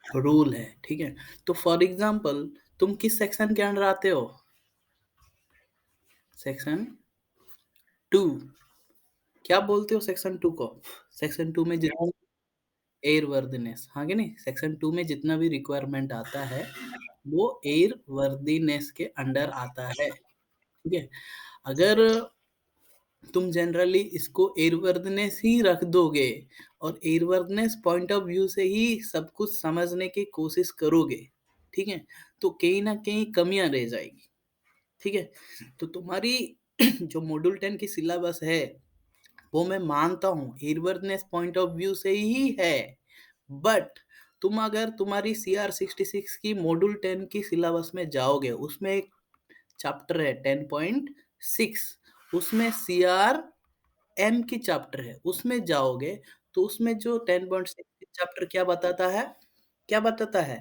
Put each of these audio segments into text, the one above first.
Rule है, ठीक है? तो फॉर एग्ज़ाम्पल तुम किस सेक्शन के अंडर आते हो? सेक्शन 2। क्या बोलते हो सेक्शन 2 को? सेक्शन 2 में जितना एयरवर्दीनेस, हाँ कि नहीं? सेक्शन 2 में जितना भी रिक्वायरमेंट आता है, वो एयरवर्दीनेस के अंडर आता है, ठीक है? अगर तुम जनरली इसको एयरवर्दीनेस ही रख दोगे और एयरवर्दीनेस पॉइंट ऑफ व्यू से ही सब कुछ समझने की कोशिश करोगे, ठीक है? तो कहीं न कहीं कमियाँ रह जाएगी, ठीक है? तो तुम्हारी जो मॉड्यूल 10 की सिलेबस है, वो मैं मानता हूँ एयरवर्दीनेस पॉइंट ऑफ व्यू से ही है, बट तुम अगर तुम्हारी सीआर 66 की मॉड्यूल 10 की सिलेबस में जाओगे, उसमें एक चैप्टर है 10.6, उसमें सीआर एम की चैप्टर है, उसमें जाओगे तो उसमें जो 10.6 चैप्टर क्या बताता है? क्या बताता है?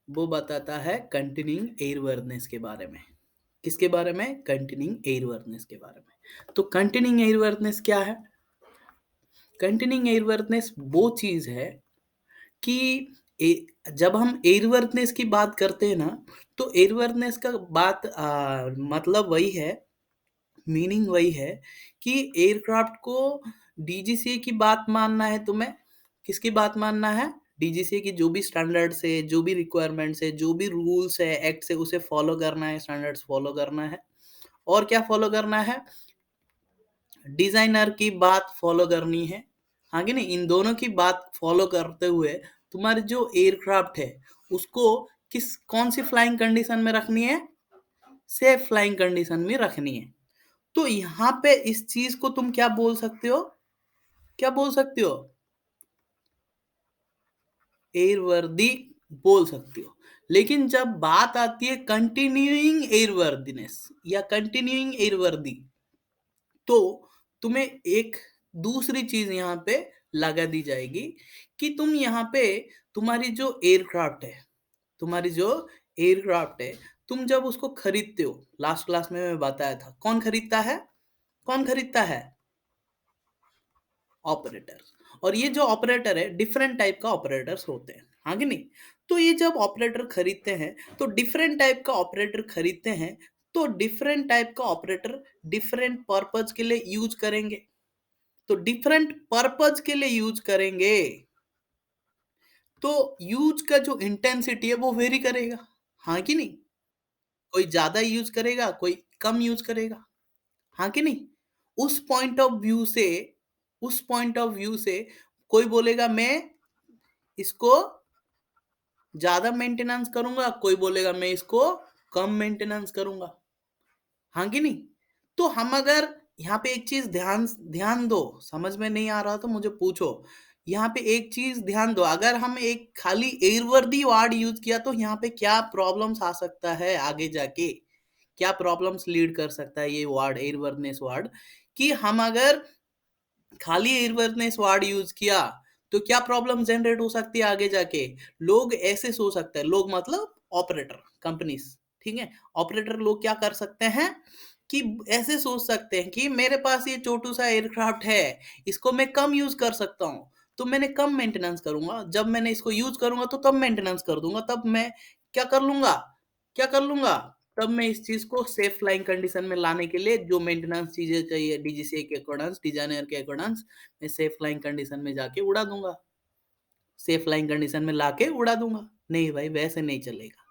वो बताता है कंटिन्यूइंग एयरवर्दीनेस के बारे में। किसके बारे में? कंटिन्यूइंग एयरवर्दीनेस के बारे में। तो कंटिन्यूइंग एयरवर्दीनेस क्या है? कंटिन्यूइंग एयरवर्दीनेस वो चीज़ है कि जब हम एयरवर्दीनेस की बात करते हैं ना, तो एयरवर्दीनेस का बात मतलब वही है, मीनिंग वही है कि एयरक्राफ्ट को डीजीसीए की बात मानना है तुम्हें। किसकी बात मानना है? डीजीसीए की जो भी स्टैंडर्ड्स है, जो भी रिक्वायरमेंट्स है, जो भी रूल्स है, एक्ट्स है, उसे फॉलो करना है, स्टैंडर्ड्स फॉलो करना है। और क्या फॉलो करना है? डिजाइनर की बात फॉलो करनी है। हाँ कि नहीं? इन दोनों की बात फॉलो करते हुए तुम्हारी जो एयरक्राफ्ट है, उसको कौन सी फ्लाइंग कंडीशन में रखनी है? सेफ फ्लाइंग कंडीशन में रखनी है। तो यहाँ पे इस चीज को तुम क्या बोल सकते हो? क्या बोल सकते हो? एयरवर्दी बोल सकते हो। लेकिन जब बात आती है कंटिन्यूइंग एयरवर्दीनेस या कंटिन्यूइंग एयरवर्दी, तो तुम्हें एक दूसरी चीज यहाँ पे लगा दी जाएगी कि तुम यहाँ पे तुम्हारी जो एयरक्राफ्ट है, तुम्हारी जो एयरक्राफ्ट है, तुम जब उसको खरीदते हो, लास्ट क्लास में मैं बताया था, कौन खरीदता है? कौन खरीदता है? ऑपरेटर। और ये जो ऑपरेटर है, डिफरेंट टाइप का ऑपरेटर्स होते हैं, हाँ कि नहीं? तो ये जब ऑपरेटर खरीदते हैं, तो डिफरेंट टाइप का ऑपरेटर खरीदते हैं, तो डिफरेंट टाइप का ऑपरेटर डिफरेंट पर्पज के लिए यूज करेंगे। तो डिफरेंट पर्पज के लिए यूज करेंगे, तो यूज का जो इंटेंसिटी है वो वेरी करेगा, हाँ कि नहीं? कोई ज्यादा यूज करेगा, कोई कम यूज करेगा, हाँ कि नहीं? उस पॉइंट ऑफ व्यू से उस पॉइंट ऑफ व्यू से कोई बोलेगा मैं इसको ज्यादा मेंटेनेंस करूंगा, कोई बोलेगा मैं इसको कम मेंटेनेंस करूंगा, हाँ कि नहीं? तो हम अगर यहाँ पे एक चीज ध्यान ध्यान दो, समझ में नहीं आ रहा तो मुझे पूछो। यहाँ पे एक चीज ध्यान दो, अगर हम एक खाली एयरवर्दी वर्ड यूज किया तो यहाँ पे क्या प्रॉब्लम्स आ सकता है आगे जाके? क्या प्रॉब्लम्स लीड कर सकता है ये वर्ड, एयरवर्दनेस वर्ड? कि हम अगर खाली एयरवर्दनेस वर्ड यूज किया तो क्या प्रॉब्लम जनरेट हो सकती है आगे जाके? लोग ऐसे सोच सकते हैं, लोग मतलब ऑपरेटर कंपनीज, ठीक है? ऑपरेटर लोग क्या कर सकते हैं कि ऐसे सोच सकते हैं कि मेरे पास ये छोटू सा एयरक्राफ्ट है, इसको मैं कम यूज कर सकता हूँ, तो मैंने कम मेंटेनेंस करूंगा, जब मैंने इसको यूज करूंगा तो तब मेंटेनेंस कर दूंगा, तब मैं क्या कर लूंगा? क्या कर लूंगा? तब मैं इस चीज को सेफ फ्लाइंग कंडीशन में लाने के लिए जो मेंटेनेंस चीजें चाहिए डीजीसीए के अकॉर्डेंस, डिजाइनर के अकॉर्डेंस, मैं सेफ फ्लाइंग कंडीशन में जाके उड़ा दूंगा, सेफ फ्लाइंग कंडीशन में लाके उड़ा दूंगा। नहीं भाई, वैसे नहीं चलेगा।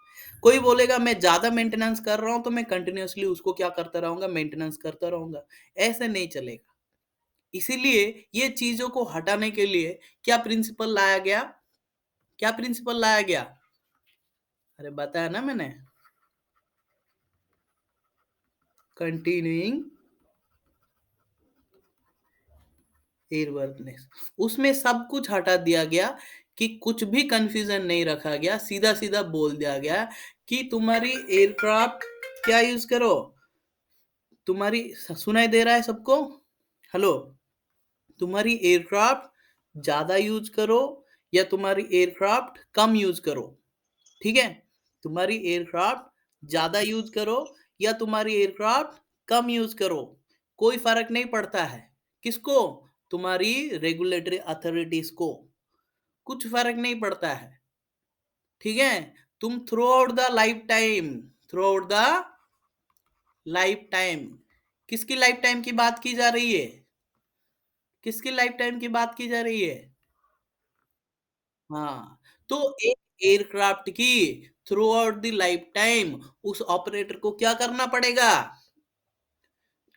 कोई बोलेगा मैं ज्यादा मेंटेनेंस कर रहा हूं तो मैं कंटिन्यूअसली उसको क्या करता रहूंगा? मेंटेनेंस करता रहूंगा। ऐसे नहीं चलेगा। इसीलिए ये चीजों को हटाने के लिए क्या प्रिंसिपल लाया गया? क्या प्रिंसिपल लाया गया? अरे बताया ना मैंने, कंटिन्यूइंग एयरवर्दनेस। उसमें सब कुछ हटा दिया गया कि कुछ भी कंफ्यूजन नहीं रखा गया, सीधा सीधा बोल दिया गया कि तुम्हारी एयरक्राफ्ट क्या यूज करो? तुम्हारी सुनाई दे रहा है सबको? हेलो? तुम्हारी एयरक्राफ्ट ज्यादा यूज करो या तुम्हारी एयरक्राफ्ट कम यूज करो, ठीक है? तुम्हारी एयरक्राफ्ट ज्यादा यूज करो या तुम्हारी एयरक्राफ्ट कम यूज करो, कोई फर्क नहीं पड़ता है। किसको? तुम्हारी रेगुलेटरी अथॉरिटीज को। कुछ फर्क नहीं पड़ता है। ठीक है, तुम through out the lifetime, throughout the life time, किसकी लाइफ टाइम की बात की जा रही है? किसकी लाइफ टाइम की बात की जा रही है? हाँ, तो एक एयरक्राफ्ट की through out the life time उस ऑपरेटर को क्या करना पड़ेगा?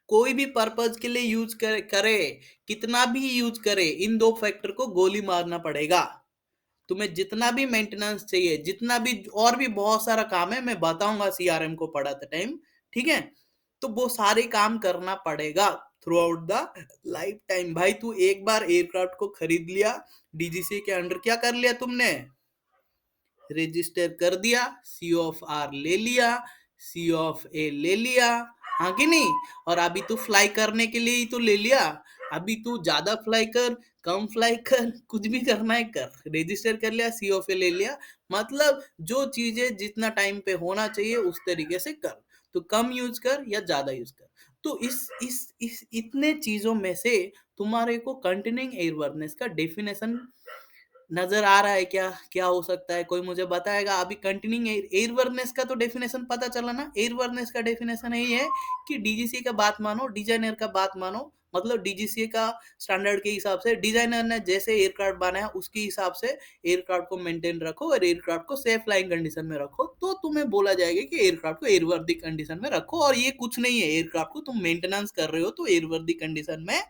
कोई भी पर्पज के लिए यूज करे, कितना भी यूज करे, इन दो फैक्टर को गोली मारना पड़ेगा। तुम्हें जितना भी मेंटेनेंस चाहिए, जितना भी और भी बहुत सारा काम है, मैं बताऊंगा सीआरएम को पढ़ाते टाइम। ठीक है, तो वो सारे काम करना पड़ेगा through out the life time. भाई तू एक बार एयरक्राफ्ट को खरीद लिया, डीजीसी के अंडर क्या कर लिया तुमने? रजिस्टर कर दिया, सी ऑफ आर ले लिया, सी ऑफ ए ले लिया, हाँ कि नहीं? और अभी तू फ्लाई करने के लिए ही तो ले लिया। अभी तू ज्यादा फ्लाई कर, कम फ्लाई कर, कुछ भी करना है कर, रजिस्टर कर लिया, सी ऑफ ए ले लिया। मतलब जो चीजें जितना टाइम पे होना चाहिए उस तरीके से कर, तो कम यूज कर या ज्यादा यूज कर। तो इस इतने चीजों में से तुम्हारे को कंटिन्यूइंग एयरवर्नेस का डेफिनेशन नजर आ रहा है क्या? क्या हो सकता है, कोई मुझे बताएगा? अभी कंटिन्यूइंग एयरवर्नेस का तो डेफिनेशन पता चला ना। एयरवर्नेस का डेफिनेशन यही है कि डीजीसी का बात मानो, डिजाइनर का बात मानो, मतलब डीजीसी का स्टैंडर्ड के हिसाब से डिजाइनर ने जैसे एयरक्राफ्ट बनाया उसके हिसाब से एयरक्राफ्ट को मेंटेन रखो और एयरक्राफ्ट को सेफ फ्लाइंग कंडीशन में रखो, तो तुम्हें बोला जाएगा कि एयरक्राफ्ट को एयरवर्दी कंडीशन में रखो। और ये कुछ नहीं है, एयरक्राफ्ट को तुम मेंटेनेंस कर रहे हो तो एयरवर्दी कंडीशन में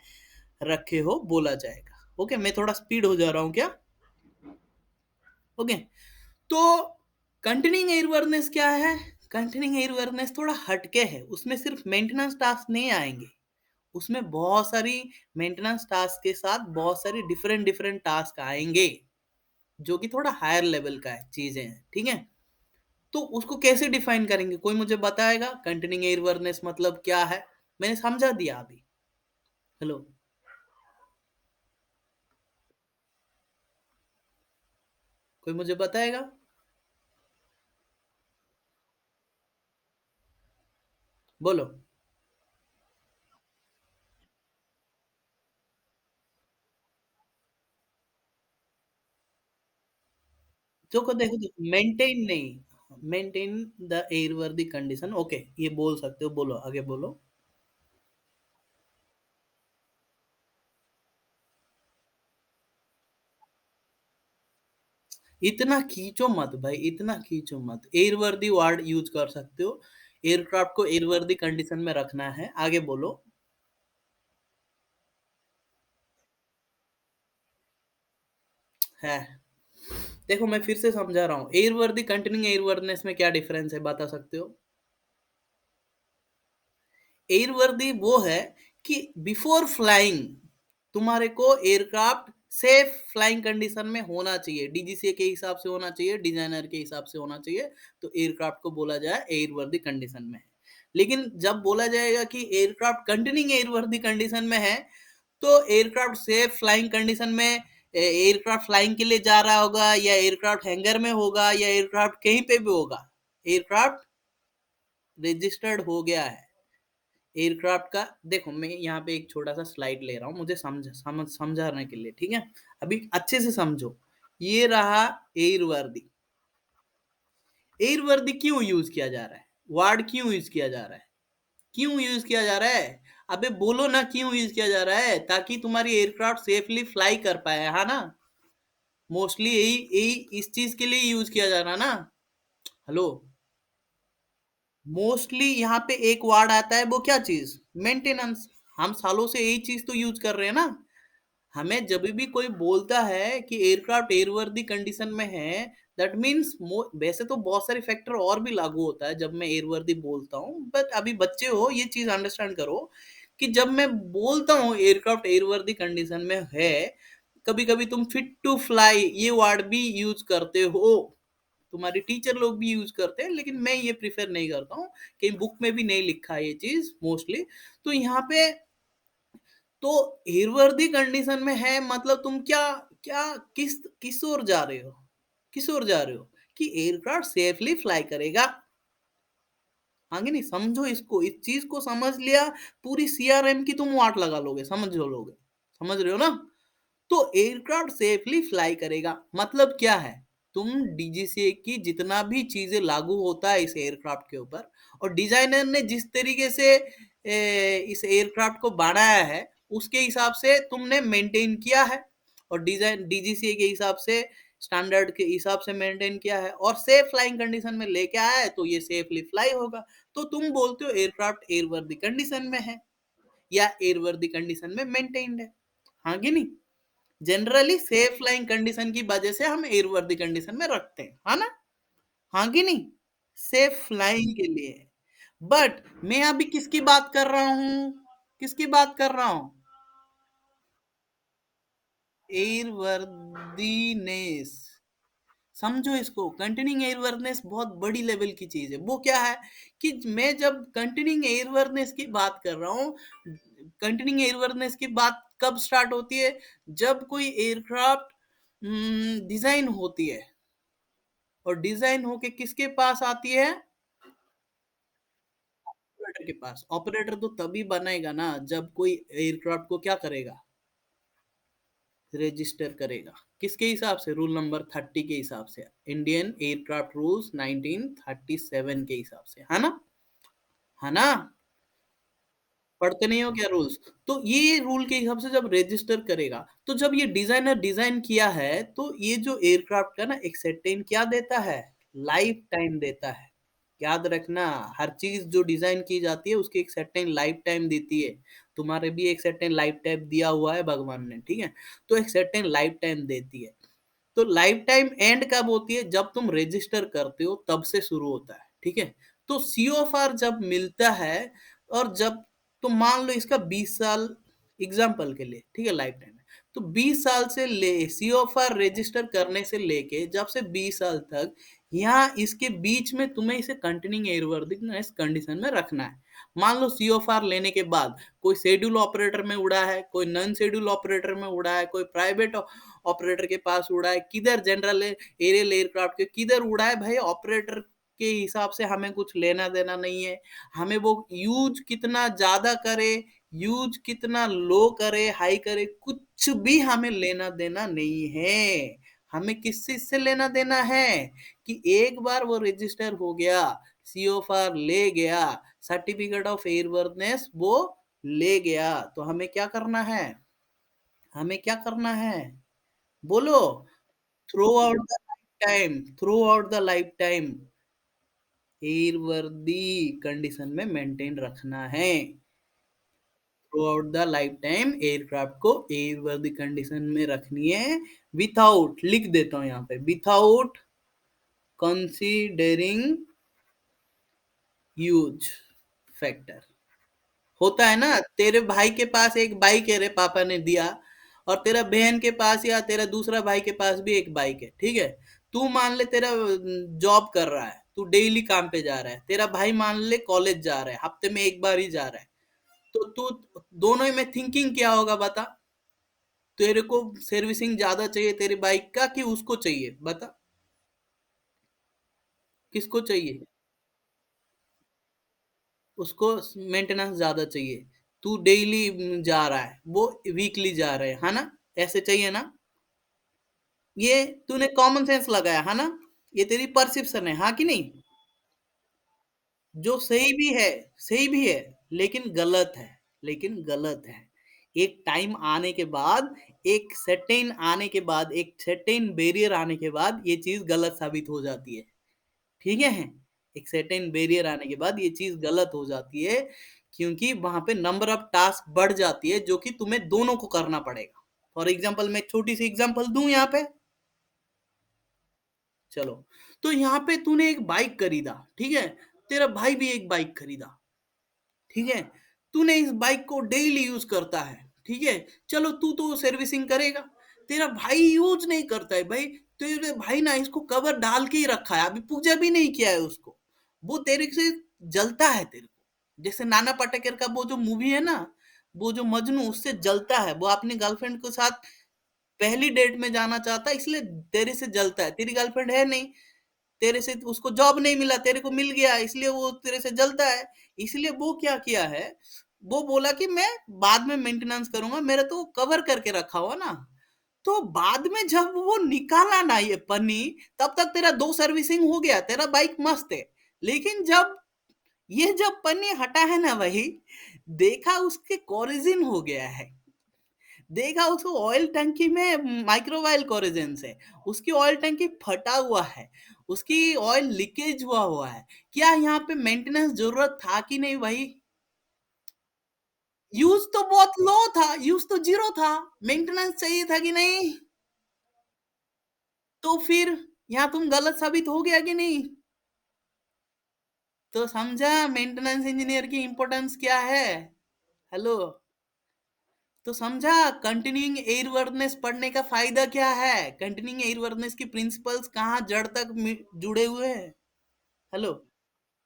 रखे हो बोला जाएगा। ओके, मैं थोड़ा स्पीड हो जा रहा हूँ क्या? ओके, तो कंटिन्यूइंग एयरवर्नेस क्या है? कंटिन्यूइंग एयरवर्नेस थोड़ा हटके है, उसमें सिर्फ मेंटेनेंस टास्क नहीं आएंगे, उसमें बहुत सारी मेंटेनेंस टास्क के साथ बहुत सारी डिफरेंट डिफरेंट टास्क आएंगे, जो कि थोड़ा हायर लेवल का है, चीजें हैं। ठीक है, तो उसको कैसे डिफाइन करेंगे, कोई मुझे बताएगा? कंटिन्यूइंग एयरवर्नेस मतलब क्या है? मैंने समझा दिया अभी। हेलो, कोई मुझे बताएगा? बोलो। देखो देखो देखो, मेंटेन नहीं, मेंटेन द एयरवर्दी कंडीशन, ओके ये बोल सकते हो, बोलो आगे बोलो। इतना खींचो मत भाई, इतना खींचो मत, एयरवर्दी वर्ड यूज कर सकते हो, एयरक्राफ्ट को एयरवर्दी कंडीशन में रखना है, आगे बोलो। है, देखो मैं फिर से समझा रहा हूँ, एयरवर्दी कंटिन्यूइंग एयरवर्दीनेस में क्या डिफरेंस है बता सकते हो? एयरवर्दी वो है कि बिफोर फ्लाइंग तुम्हारे को एयरक्राफ्ट सेफ फ्लाइंग कंडीशन में होना चाहिए, डीजीसीए के हिसाब से होना चाहिए, डिजाइनर के हिसाब से होना चाहिए, तो एयरक्राफ्ट को बोला जाए एयरवर्दी कंडीशन में है। लेकिन जब बोला जाएगा कि एयरक्राफ्ट कंटिन्यूइंग एयरवर्दी कंडीशन में है, तो एयरक्राफ्ट सेफ फ्लाइंग कंडीशन में, एयरक्राफ्ट फ्लाइंग के लिए जा रहा होगा या एयरक्राफ्ट हैंगर में होगा या एयरक्राफ्ट कहीं पे भी होगा, एयरक्राफ्ट रजिस्टर्ड हो गया है। एयरक्राफ्ट का देखो, मैं यहाँ पे एक छोटा सा स्लाइड ले रहा हूँ, मुझे समझाने के लिए, ठीक है? अभी अच्छे से समझो, ये रहा एयरवर्दी। एयरवर्दी क्यों यूज किया जा रहा है, वर्ड क्यों यूज किया जा रहा है, क्यों यूज किया जा रहा है? अबे बोलो ना, क्यों यूज किया जा रहा है? ताकि तुम्हारी एयरक्राफ्ट सेफली फ्लाई कर पाए, है ना? मोस्टली यही यही इस चीज के लिए यूज किया जा रहा है ना। हेलो, मोस्टली यहाँ पे एक वर्ड आता है, वो क्या चीज? मेंटेनेंस। हम सालों से यही चीज तो यूज कर रहे हैं ना। हमें जब भी कोई बोलता है कि एयरक्राफ्ट एयरवर्दी कंडीशन में है, दैट मीन्स, वैसे तो बहुत सारे फैक्टर और भी लागू होता है जब मैं एयरवर्दी बोलता हूँ, बट अभी बच्चे हो, ये चीज अंडरस्टैंड करो कि जब मैं बोलता हूँ एयरक्राफ्ट एयरवर्दी कंडीशन में है, कभी कभी तुम फिट टू फ्लाई ये वर्ड भी यूज करते हो, तुम्हारे टीचर लोग भी यूज करते हैं, लेकिन मैं ये प्रिफर नहीं करता हूँ, कहीं बुक में भी नहीं लिखा है ये चीज मोस्टली। तो यहाँ पे, तो एयरवर्दी कंडीशन में है मतलब तुम क्या, क्या किस किस ओर जा रहे हो, किस ओर जा रहे हो? कि एयरक्राफ्ट सेफली फ्लाई करेगा। आगे नहीं, समझो इसको, इस चीज को समझ लिया, पूरी सीआरएम की तुम वाट लगा लोगे, समझ लोगे, समझ रहे हो ना? तो एयरक्राफ्ट सेफली फ्लाई करेगा। मतलब क्या है, तुम डीजीसीए की जितना भी चीजें लागू होता है इस एयरक्राफ्ट के ऊपर, और डिजाइनर ने जिस तरीके से इस एयरक्राफ्ट को बनाया है उसके हिसाब से तुमने मेंटेन किया है, और डिजाइन डीजीसीए के हिसाब से, स्टैंडर्ड के हिसाब से मेंटेन किया है, और सेफ फ्लाइंग कंडीशन में लेके आया है, तो ये सेफली फ्लाई होगा। तो तुम बोलते हो एयरक्राफ्ट एयरवर्दी कंडीशन में है या एयरवर्दी कंडीशन में मेंटेन्ड है, हाँ कि नहीं? जनरली सेफ फ्लाइंग कंडीशन की वजह से हम एयरवर्दी कंडीशन में रखते हैं, है ना? हाँ कि नहीं? सेफ फ्लाइंग के लिए। बट मैं अभी किसकी बात कर रहा हूं? किसकी बात कर रहा हूं? एयरवर्दीनेस। समझो इसको, कंटिन्यूइंग एयरवर्दनेस बहुत बड़ी लेवल की चीज है। वो क्या है कि मैं जब कंटिन्यूइंग एयरवर्दनेस की बात कर रहा हूँ, कंटिन्यूइंग एयरवर्दनेस की बात कब स्टार्ट होती है? जब कोई एयरक्राफ्ट डिजाइन होती है, और डिजाइन होके किसके पास आती है? ऑपरेटर के पास। ऑपरेटर तो तभी बनाएगा ना जब कोई एयरक्राफ्ट को क्या करेगा? रजिस्टर करेगा। किसके हिसाब से? रूल नंबर 30 के हिसाब से, इंडियन एयरक्राफ्ट रूल्स 1937 के हिसाब से, है ना? है ना? पढ़ते नहीं हो क्या रूल्स? तो ये रूल के हिसाब से जब रजिस्टर करेगा, तो जब ये डिजाइनर डिजाइन किया है, तो ये जो एयरक्राफ्ट का ना एक सर्टेन क्या देता है? लाइफ टाइम देता है। याद रखना, हर चीज जो डिजाइन की जाती है उसकी एक सर्टेन लाइफ टाइम देती है। तुम्हारे भी एक सर्टेन लाइफ टाइम दिया हुआ है भगवान ने, ठीक है? तो एक सर्टेन लाइफ टाइम देती है। तो लाइफ टाइम एंड कब होती है? जब तुम रजिस्टर करते हो तब से शुरू होता है, ठीक है? तो सीओएफआर जब मिलता है, और जब, तो मान लो इसका 20 साल एग्जाम्पल के लिए, ठीक है, लाइफ टाइम है, तो 20 साल से ले सीओएफआर रजिस्टर करने से लेके जब से 20 साल तक, यहाँ इसके बीच में तुम्हें इसे कंटिन्यूइंग एयरवर्दीनेस कंडीशन में रखना है। मान लो सीओएफआर लेने के बाद कोई शेड्यूल ऑपरेटर में उड़ा है, कोई नॉन शेड्यूल ऑपरेटर में उड़ा है, कोई प्राइवेट ऑपरेटर के पास उड़ा है, किधर जनरल एरियल एयरक्राफ्ट के किधर उड़ा है, भाई ऑपरेटर के हिसाब से हमें कुछ लेना देना नहीं है। हमें वो यूज कितना ज्यादा करे, यूज कितना लो करे, हाई करे, कुछ भी हमें लेना देना नहीं है। हमें किस चीज से लेना देना है? कि एक बार वो रजिस्टर हो गया, सीओफआर ले गया, सर्टिफिकेट ऑफ एयरवर्दनेस वो ले गया, तो हमें क्या करना है? हमें क्या करना है? बोलो। Throughout the lifetime, throughout the lifetime airworthy condition में मेंटेन रखना है। Throughout the lifetime aircraft को एयरवर्दी कंडीशन में रखनी है, विथआउट, लिख देता हूं यहाँ पे, विथआउट कंसीडरिंग यूज फैक्टर। होता है ना, तेरे भाई के पास एक बाइक है, रे पापा ने दिया, और तेरा बहन के पास या तेरा दूसरा भाई के पास भी एक बाइक है, ठीक है? तू मान ले तेरा जॉब कर रहा है, तू डेली काम पे जा रहा है, तेरा भाई मान ले कॉलेज जा रहा है, हफ्ते में एक बार ही जा रहा है, तो तू, दोनों में थिंकिंग क्या होगा बता? तेरे को सर्विसिंग ज्यादा चाहिए तेरी बाइक का, कि उसको चाहिए, बता? किसको चाहिए? उसको मेंटेनेंस ज्यादा चाहिए। तू डेली जा रहा है, वो वीकली जा रहे हैं, है ना? ऐसे चाहिए ना? ये तूने कॉमन सेंस लगाया, है ना? ये तेरी परसेप्शन है, हाँ कि नहीं? जो सही भी है, सही भी है, लेकिन गलत है, लेकिन गलत है। एक टाइम आने के बाद, एक सर्टेन आने के बाद, एक सर्टेन बैरियर आने के बाद ये चीज गलत साबित हो जाती है, ठीक है? एक सर्टेन बैरियर आने के बाद ये चीज गलत हो जाती है, क्योंकि वहां पे नंबर ऑफ टास्क बढ़ जाती है जो कि तुम्हें दोनों को करना पड़ेगा। फॉर एग्जाम्पल, मैं छोटी सी एग्जाम्पल दूं यहाँ पे, चलो। तो यहाँ पे तूने एक बाइक खरीदा, ठीक है? तेरा भाई भी एक बाइक खरीदा, ठीक है? तूने इस बाइक को डेली यूज करता है, ठीक है? चलो, तू तो सर्विसिंग करेगा, तेरा भाई यूज नहीं करता है भाई। तेरे भाई ना इसको कवर डाल के ही रखा है, अभी पूजा भी नहीं किया है उसको, वो तेरे से जलता है तेरे को। जैसे नाना पाटेकर का वो जो मूवी है ना, वो जो मजनू, उससे जलता है, वो अपनी गर्लफ्रेंड के साथ पहली डेट में जाना चाहता है, इसलिए तेरे से जलता है। तेरी गर्लफ्रेंड है नहीं, तेरे से उसको जॉब नहीं मिला, तेरे को मिल गया, इसलिए वो तेरे से जलता है। इसलिए वो क्या किया है, वो बोला कि मैं बाद में मेंटेनेंस करूंगा, मेरा तो कवर करके रखा हुआ ना, तो बाद में जब वो निकाला ना ये पन्नी, तब तक तेरा 2 सर्विसिंग हो गया, तेरा बाइक मस्त है। लेकिन जब पन्नी हटा है ना भाई, देखा उसके कोरिजन हो गया है। देखा उसको ऑयल टंकी में माइक्रोवाइल कोरिजन्स है। उसकी ऑयल टंकी फटा हुआ है। उसकी ऑयल लीकेज हुआ है। क्या यहाँ पे मेंटेनेंस जरूरत था कि नहीं भाई? यूज तो बहुत लो था, यूज तो जीरो था। मेंटेनेंस चाहिए था कि नहीं? तो फिर यहाँ तुम गलत साबित हो गया कि नहीं? तो समझा मेंटेनेंस इंजीनियर की इंपॉर्टेंस क्या है? हेलो। तो समझा कंटिन्यूइंग एयरवर्दनेस पढ़ने का फायदा क्या है? कंटिन्यूइंग एयरवर्दनेस की प्रिंसिपल्स कहाँ जड़ तक जुड़े हुए हैं? हेलो।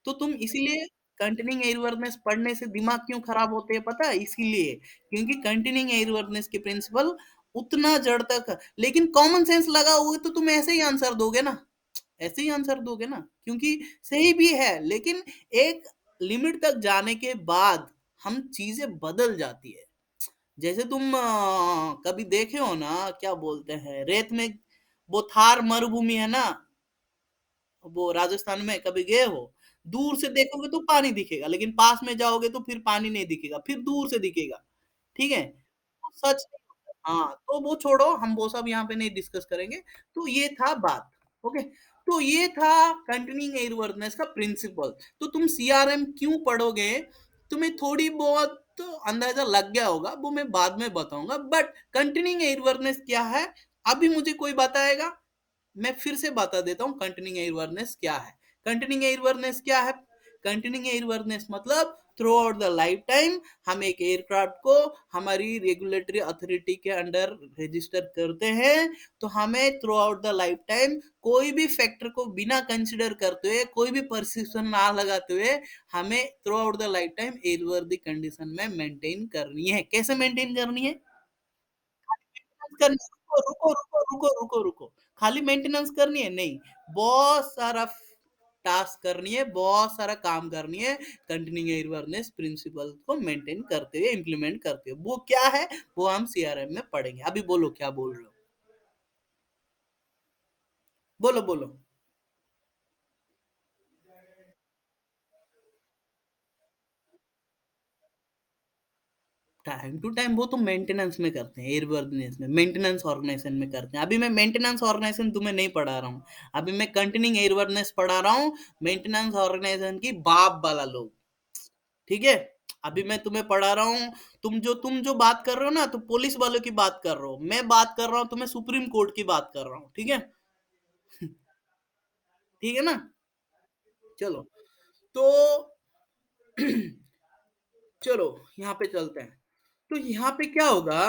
तो तुम इसीलिए कंटिन्यूइंग एयरवर्दनेस पढ़ने से दिमाग क्यों खराब होते हैं पता है? इसीलिए क्योंकि कंटिन्यूइंग एयरवर्दनेस के प्रिंसिपल उतना जड़ तक। लेकिन कॉमन सेंस लगा हुआ तो तुम ऐसे ही आंसर दोगे ना, ऐसे ही आंसर दोगे ना, क्योंकि सही भी है। लेकिन एक लिमिट तक जाने के बाद हम चीजें बदल जाती है। जैसे तुम कभी देखे हो ना, क्या बोलते हैं, रेत में वो थार मरुभूमि है ना, वो राजस्थान में कभी गए हो? दूर से देखोगे तो पानी दिखेगा, लेकिन पास में जाओगे तो फिर पानी नहीं दिखेगा, फिर दूर से दिखेगा। ठीक है? सच नहीं होता। हाँ, तो वो छोड़ो, हम वो सब यहाँ पे नहीं डिस्कस करेंगे। तो ये था बात। ओके। तो ये था कंटिन्यूइंग एयरवर्दनेस का प्रिंसिपल। तो तुम सीआरएम क्यों पढ़ोगे, तुम्हें थोड़ी बहुत तो अंदाजा लग गया होगा, वो मैं बाद में बताऊंगा। बट कंटिन्यूइंग एयरवर्दनेस क्या है, अभी मुझे कोई बताएगा? मैं फिर से बता देता हूँ कंटिन्यूइंग एयरवर्दनेस क्या है। कंटिन्यूइंग एयरवर्दनेस क्या है? कंटिन्यूइंग एयरवर्दनेस मतलब through out the life time हम एक एयरक्राफ्ट को हमारी रेगुलेटरी अथॉरिटी के अंडर रजिस्टर करते हैं। तो हमें throughout the life time कोई भी फैक्टर को बिना कंसिडर करते हुए, कोई भी परसिस्टेंस ना लगाते हुए, हमें throughout the lifetime airworthy condition में मेंटेन करनी है। कैसे मेंटेन करनी है? रुको रुको रुको रुको रुको रुको। खाली मेंटेनेंस करनी है नहीं, बहुत सारा टास्क करनी है, बहुत सारा काम करनी है। कंटिन्यूइंग एयरवर्दनेस प्रिंसिपल को मेंटेन करते हुए, इंप्लीमेंट करते हुए, वो क्या है वो हम सीआरएम में पढ़ेंगे। अभी बोलो क्या बोल रहे हो? बोलो बोलो। टाइम टू टाइम वो तो मेंटेनेंस में करते हैं, एयरवर्दनेस में, मेंटेनेंस ऑर्गेनाइजेशन में करते हैं। अभी मैं मेंटेनेंस ऑर्गेनाइजेशन तुम्हें नहीं पढ़ा रहा हूँ। अभी मैं कंटिन्यूइंग एयरवर्दनेस पढ़ा रहा हूँ, मेंटेनेंस ऑर्गेनाइजेशन की बाप वाला लोग। ठीक है? अभी मैं तुम्हें पढ़ा रहा हूँ। तुम जो बात कर रहे हो ना, तो पुलिस वालों की बात कर रहे हो। मैं बात कर रहा हूँ तुम्हें सुप्रीम कोर्ट की बात कर रहा हूँ। ठीक है? ठीक है ना? चलो। तो चलो यहाँ पे चलते हैं। तो यहाँ पे क्या होगा?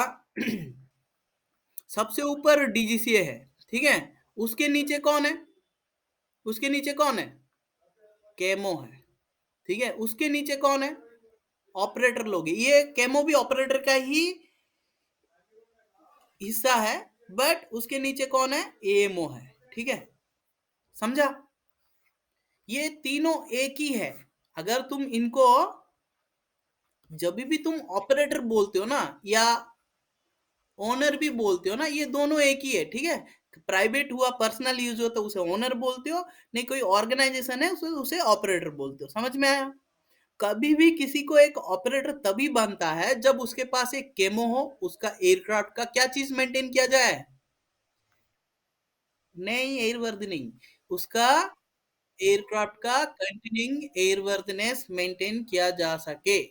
सबसे ऊपर डीजीसीए है। ठीक है? उसके नीचे कौन है? उसके नीचे कौन है? केमो है। ठीक है? उसके नीचे कौन है? ऑपरेटर लोग हैं। ये केमो भी ऑपरेटर का ही हिस्सा है। बट उसके नीचे कौन है? एएमओ है। ठीक है? समझा? ये तीनों एक ही है। अगर तुम इनको जब भी तुम ऑपरेटर बोलते हो ना, या ओनर भी बोलते हो ना, ये दोनों एक ही है। ठीक है? प्राइवेट हुआ, पर्सनल यूज हो तो उसे ओनर बोलते हो, नहीं कोई ऑर्गेनाइजेशन है उसे ऑपरेटर बोलते हो। समझ में आया? कभी भी किसी को एक ऑपरेटर तभी बनता है जब उसके पास एक केमो हो, उसका एयरक्राफ्ट का क्या चीज मेंटेन किया जाए? नहीं, एयरवर्दी नहीं, उसका एयरक्राफ्ट का कंटिन्यूइंग एयरवर्दनेस मेंटेन किया जा सके।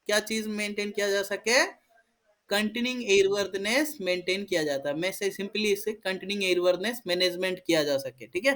क्या चीज मेंटेन किया जा सके? कंटिन्यूइंग एयरवर्दनेस मेंटेन किया जाता है। मैं से सिंपली इसे कंटिन्यूइंग एयरवर्दनेस मैनेजमेंट किया जा सके। ठीक है?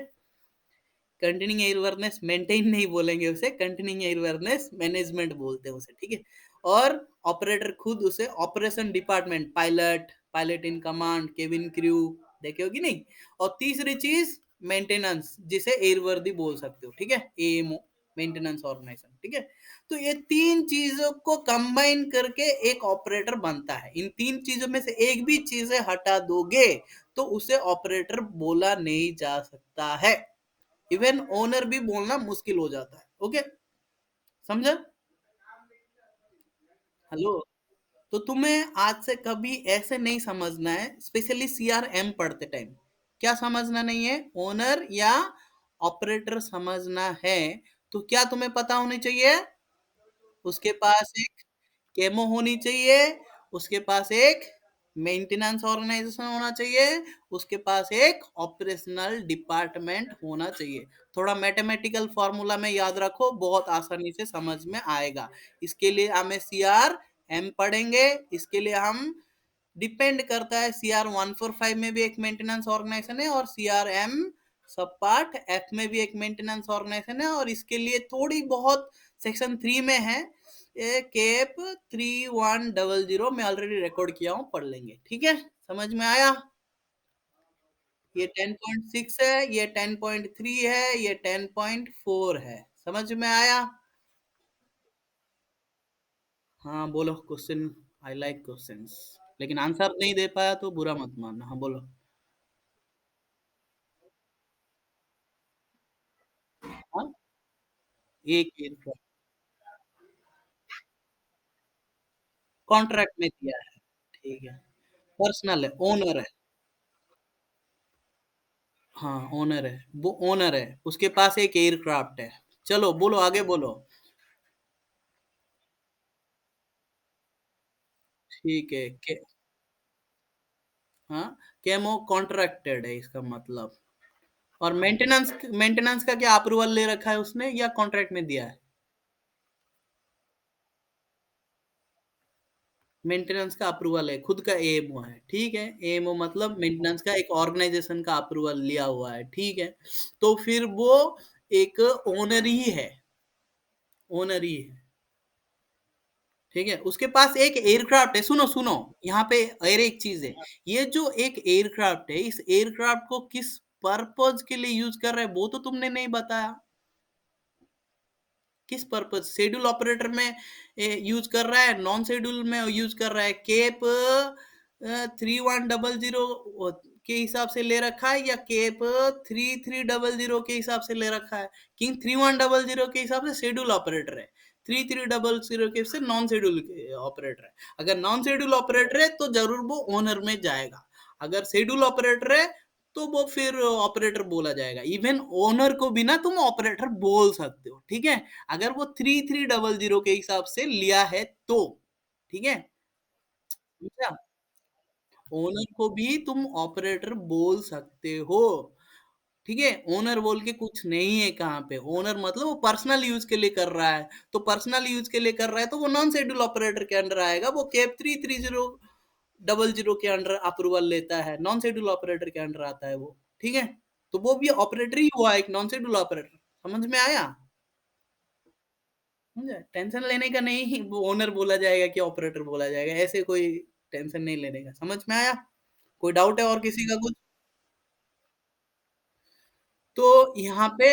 कंटिन्यूइंग एयरवर्दनेस मेंटेन नहीं बोलेंगे उसे, कंटिन्यूइंग एयरवर्दनेस मैनेजमेंट बोलते हैं उसे। ठीक है? और ऑपरेटर खुद उसे operation department, pilot, pilot in command, cabin crew, देखे होगी नहीं। और तीसरी चीज मेंटेनेंस, जिसे एयरवर्दी बोल सकते हो। ठीक है? AMO, maintenance organisation. ठीक है? तो ये तीन चीजों को कंबाइन करके एक ऑपरेटर बनता है। इन तीन चीजों में से एक भी चीजें हटा दोगे तो उसे ऑपरेटर बोला नहीं जा सकता है। इवन ओनर भी बोलना मुश्किल हो जाता है। ओके? समझा? हेलो। तो तुम्हें आज से कभी ऐसे नहीं समझना है, स्पेशली सीआरएम पढ़ते टाइम। क्या समझना नहीं है? ओनर या ऑपरेटर समझना है। तो क्या तुम्हें पता होनी चाहिए? उसके पास एक केमो होनी चाहिए, उसके पास एक मेंटेनेंस ऑर्गेनाइजेशन होना चाहिए, उसके पास एक ऑपरेशनल डिपार्टमेंट होना चाहिए। थोड़ा मैथमेटिकल फॉर्मूला में याद रखो, बहुत आसानी से समझ में आएगा। इसके लिए हमें सीआर एम पढ़ेंगे। इसके लिए हम डिपेंड करता है, CR 145 में भी एक मेंटेनेंस ऑर्गेनाइजेशन है और CRM सब पार्ट एफ में भी एक मेंटेनेंस ऑर्गेनाइजेशन है, और इसके लिए थोड़ी बहुत सेक्शन 3 में है, ये केप 3100 में ऑलरेडी रिकॉर्ड किया हूँ, पढ़ लेंगे। ठीक है, समझ में आया? ये 10.6 है, ये 10.3 है, ये 10.4 है। समझ में आया? हाँ बोलो क्वेश्चन। आई लाइक क्वेश्चंस, लेकिन आंसर नहीं दे पाया तो बुरा मत मानना। हाँ बोलो। हाँ, एक एयरक्राफ्ट कॉन्ट्रैक्ट में दिया है। ठीक है, पर्सनल है, ओनर है। हाँ ओनर है, वो ओनर है, उसके पास एक एयरक्राफ्ट है। चलो बोलो, आगे बोलो। ठीक है हाँ, केमो कॉन्ट्रैक्टेड है इसका मतलब। और मेंटेनेंस मेंटेनेंस का क्या अप्रूवल ले रखा है उसने या कॉन्ट्रैक्ट में दिया है? मेंटेनेंस का अप्रूवल है, खुद का एएमओ है। ठीक है, एएमओ मतलब मेंटेनेंस का एक ऑर्गेनाइजेशन का अप्रूवल लिया हुआ है। ठीक है, तो फिर वो एक ओनर ही है, ओनर ही है। ठीक है, उसके पास एक एयरक्राफ्ट है। सुनो सुनो, यहाँ पे और एक चीज है। ये जो एक एयरक्राफ्ट है, इस एयरक्राफ्ट को किस पर्पज के लिए यूज कर रहा है वो तो तुमने नहीं बताया। किस पर्पज? शेड्यूल ऑपरेटर में यूज कर रहा है, नॉन शेड्यूल में यूज कर रहा है, केप 3100 के हिसाब से ले रखा है, या केप 3300 के हिसाब से ले रखा है? किंग 3100 के हिसाब से शेड्यूल ऑपरेटर है, 3300 के से नॉन शेड्यूल ऑपरेटर है। अगर नॉन शेड्यूल ऑपरेटर है तो जरूर वो ओनर में जाएगा। अगर शेड्यूल ऑपरेटर है तो वो फिर ऑपरेटर बोला जाएगा। इवन ओनर को भी ना तुम ऑपरेटर बोल सकते हो। ठीक है, अगर वो 3300 के हिसाब से लिया है तो। ठीक है, समझा? ओनर को भी तुम ऑपरेटर बोल सकते हो। ठीक है, ओनर बोल के कुछ नहीं है कहाँ पे। ओनर मतलब वो पर्सनल यूज के लिए कर रहा है, तो पर्सनल यूज के लिए कर रहा है तो वो नॉन शेड्यूल ऑपरेटर के अंडर आएगा। वो केप 3300 के अंडर अप्रूवल लेता है, नॉन शेड्यूल ऑपरेटर के अंडर आता है वो। ठीक है, तो वो भी ऑपरेटर ही हुआ, एक नॉन शेड्यूल ऑपरेटर। समझ में आया? समझे? टेंशन लेने का नहीं, वो ओनर बोला जाएगा कि ऑपरेटर बोला जाएगा, ऐसे कोई टेंशन नहीं लेने का। समझ में आया? कोई डाउट है और किसी का कुछ? तो यहाँ पे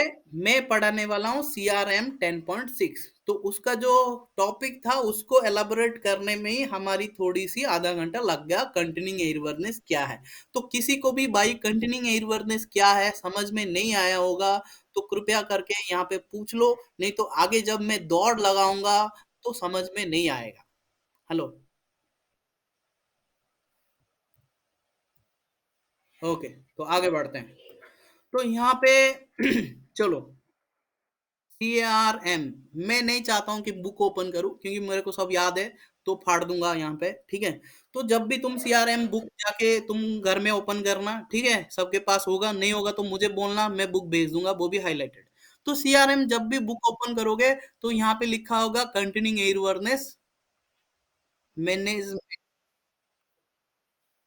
मैं पढ़ाने वाला हूँ CRM 10.6। तो उसका जो टॉपिक था उसको एलाबोरेट करने में ही हमारी थोड़ी सी आधा घंटा लग गया। कंटिन्यूइंग एयरवर्नेस क्या है? तो किसी को भी भाई कंटिन्यूइंग एयरवर्नेस क्या है समझ में नहीं आया होगा तो कृपया करके यहाँ पे पूछ लो, नहीं तो आगे जब मैं दौड़ लगाऊंगा तो समझ में नहीं आएगा। हेलो। ओके, तो आगे बढ़ते हैं। तो यहाँ पे चलो, CRM, मैं नहीं चाहता हूं कि बुक ओपन करूं क्योंकि मेरे को सब याद है, तो फाड़ दूंगा यहाँ पे। ठीक है, तो जब भी तुम CRM बुक जाके तुम घर में ओपन करना, ठीक है, सबके पास होगा, नहीं होगा तो मुझे बोलना, मैं बुक भेज दूंगा, वो भी हाईलाइटेड। तो CRM जब भी बुक ओपन करोगे तो यहाँ पे लिखा होगा कंटिन्यूइंग एयरवर्नेस मैनेज।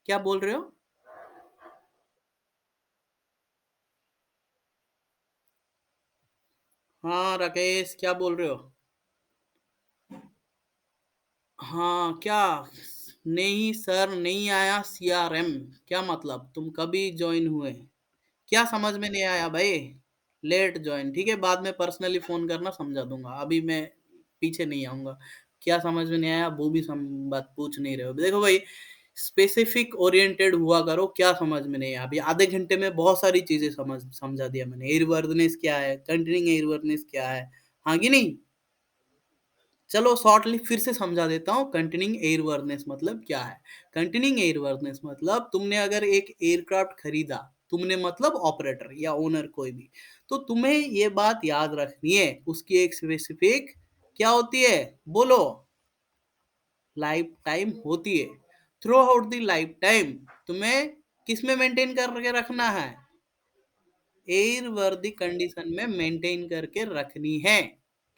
क्या बोल रहे हो? हाँ राकेश, क्या बोल रहे हो? हाँ क्या? नहीं सर, नहीं आया CRM? क्या मतलब, तुम कभी ज्वाइन हुए? क्या समझ में नहीं आया भाई? लेट ज्वाइन, ठीक है, बाद में पर्सनली फोन करना, समझा दूंगा, अभी मैं पीछे नहीं आऊंगा। क्या समझ में नहीं आया वो भी बात पूछ नहीं रहे हो। देखो भाई, स्पेसिफिक ओरिएंटेड हुआ करो। क्या समझ में नहीं आया? अभी आधे घंटे में बहुत सारी चीजें समझा दिया मैंने। एयरवर्दनेस क्या है, कंट्रीइंग एयरवर्दनेस क्या है, हाँ कि नहीं? चलो शॉर्टली फिर से समझा देता हूँ कंटिन्यूइंग एयरवर्दनेस मतलब क्या है। कंटिन्यूइंग एयरवर्दनेस मतलब तुमने अगर एक एयरक्राफ्ट खरीदा, तुमने मतलब ऑपरेटर या ओनर कोई भी, तो तुम्हें ये बात याद रखनी है उसकी एक स्पेसिफिक क्या होती है, बोलो, लाइफ टाइम होती है। Throughout the life time तुम्हें किस में मेंटेन करके रखना है, एयर वर्दी कंडीशन में मेंटेन करके रखनी है।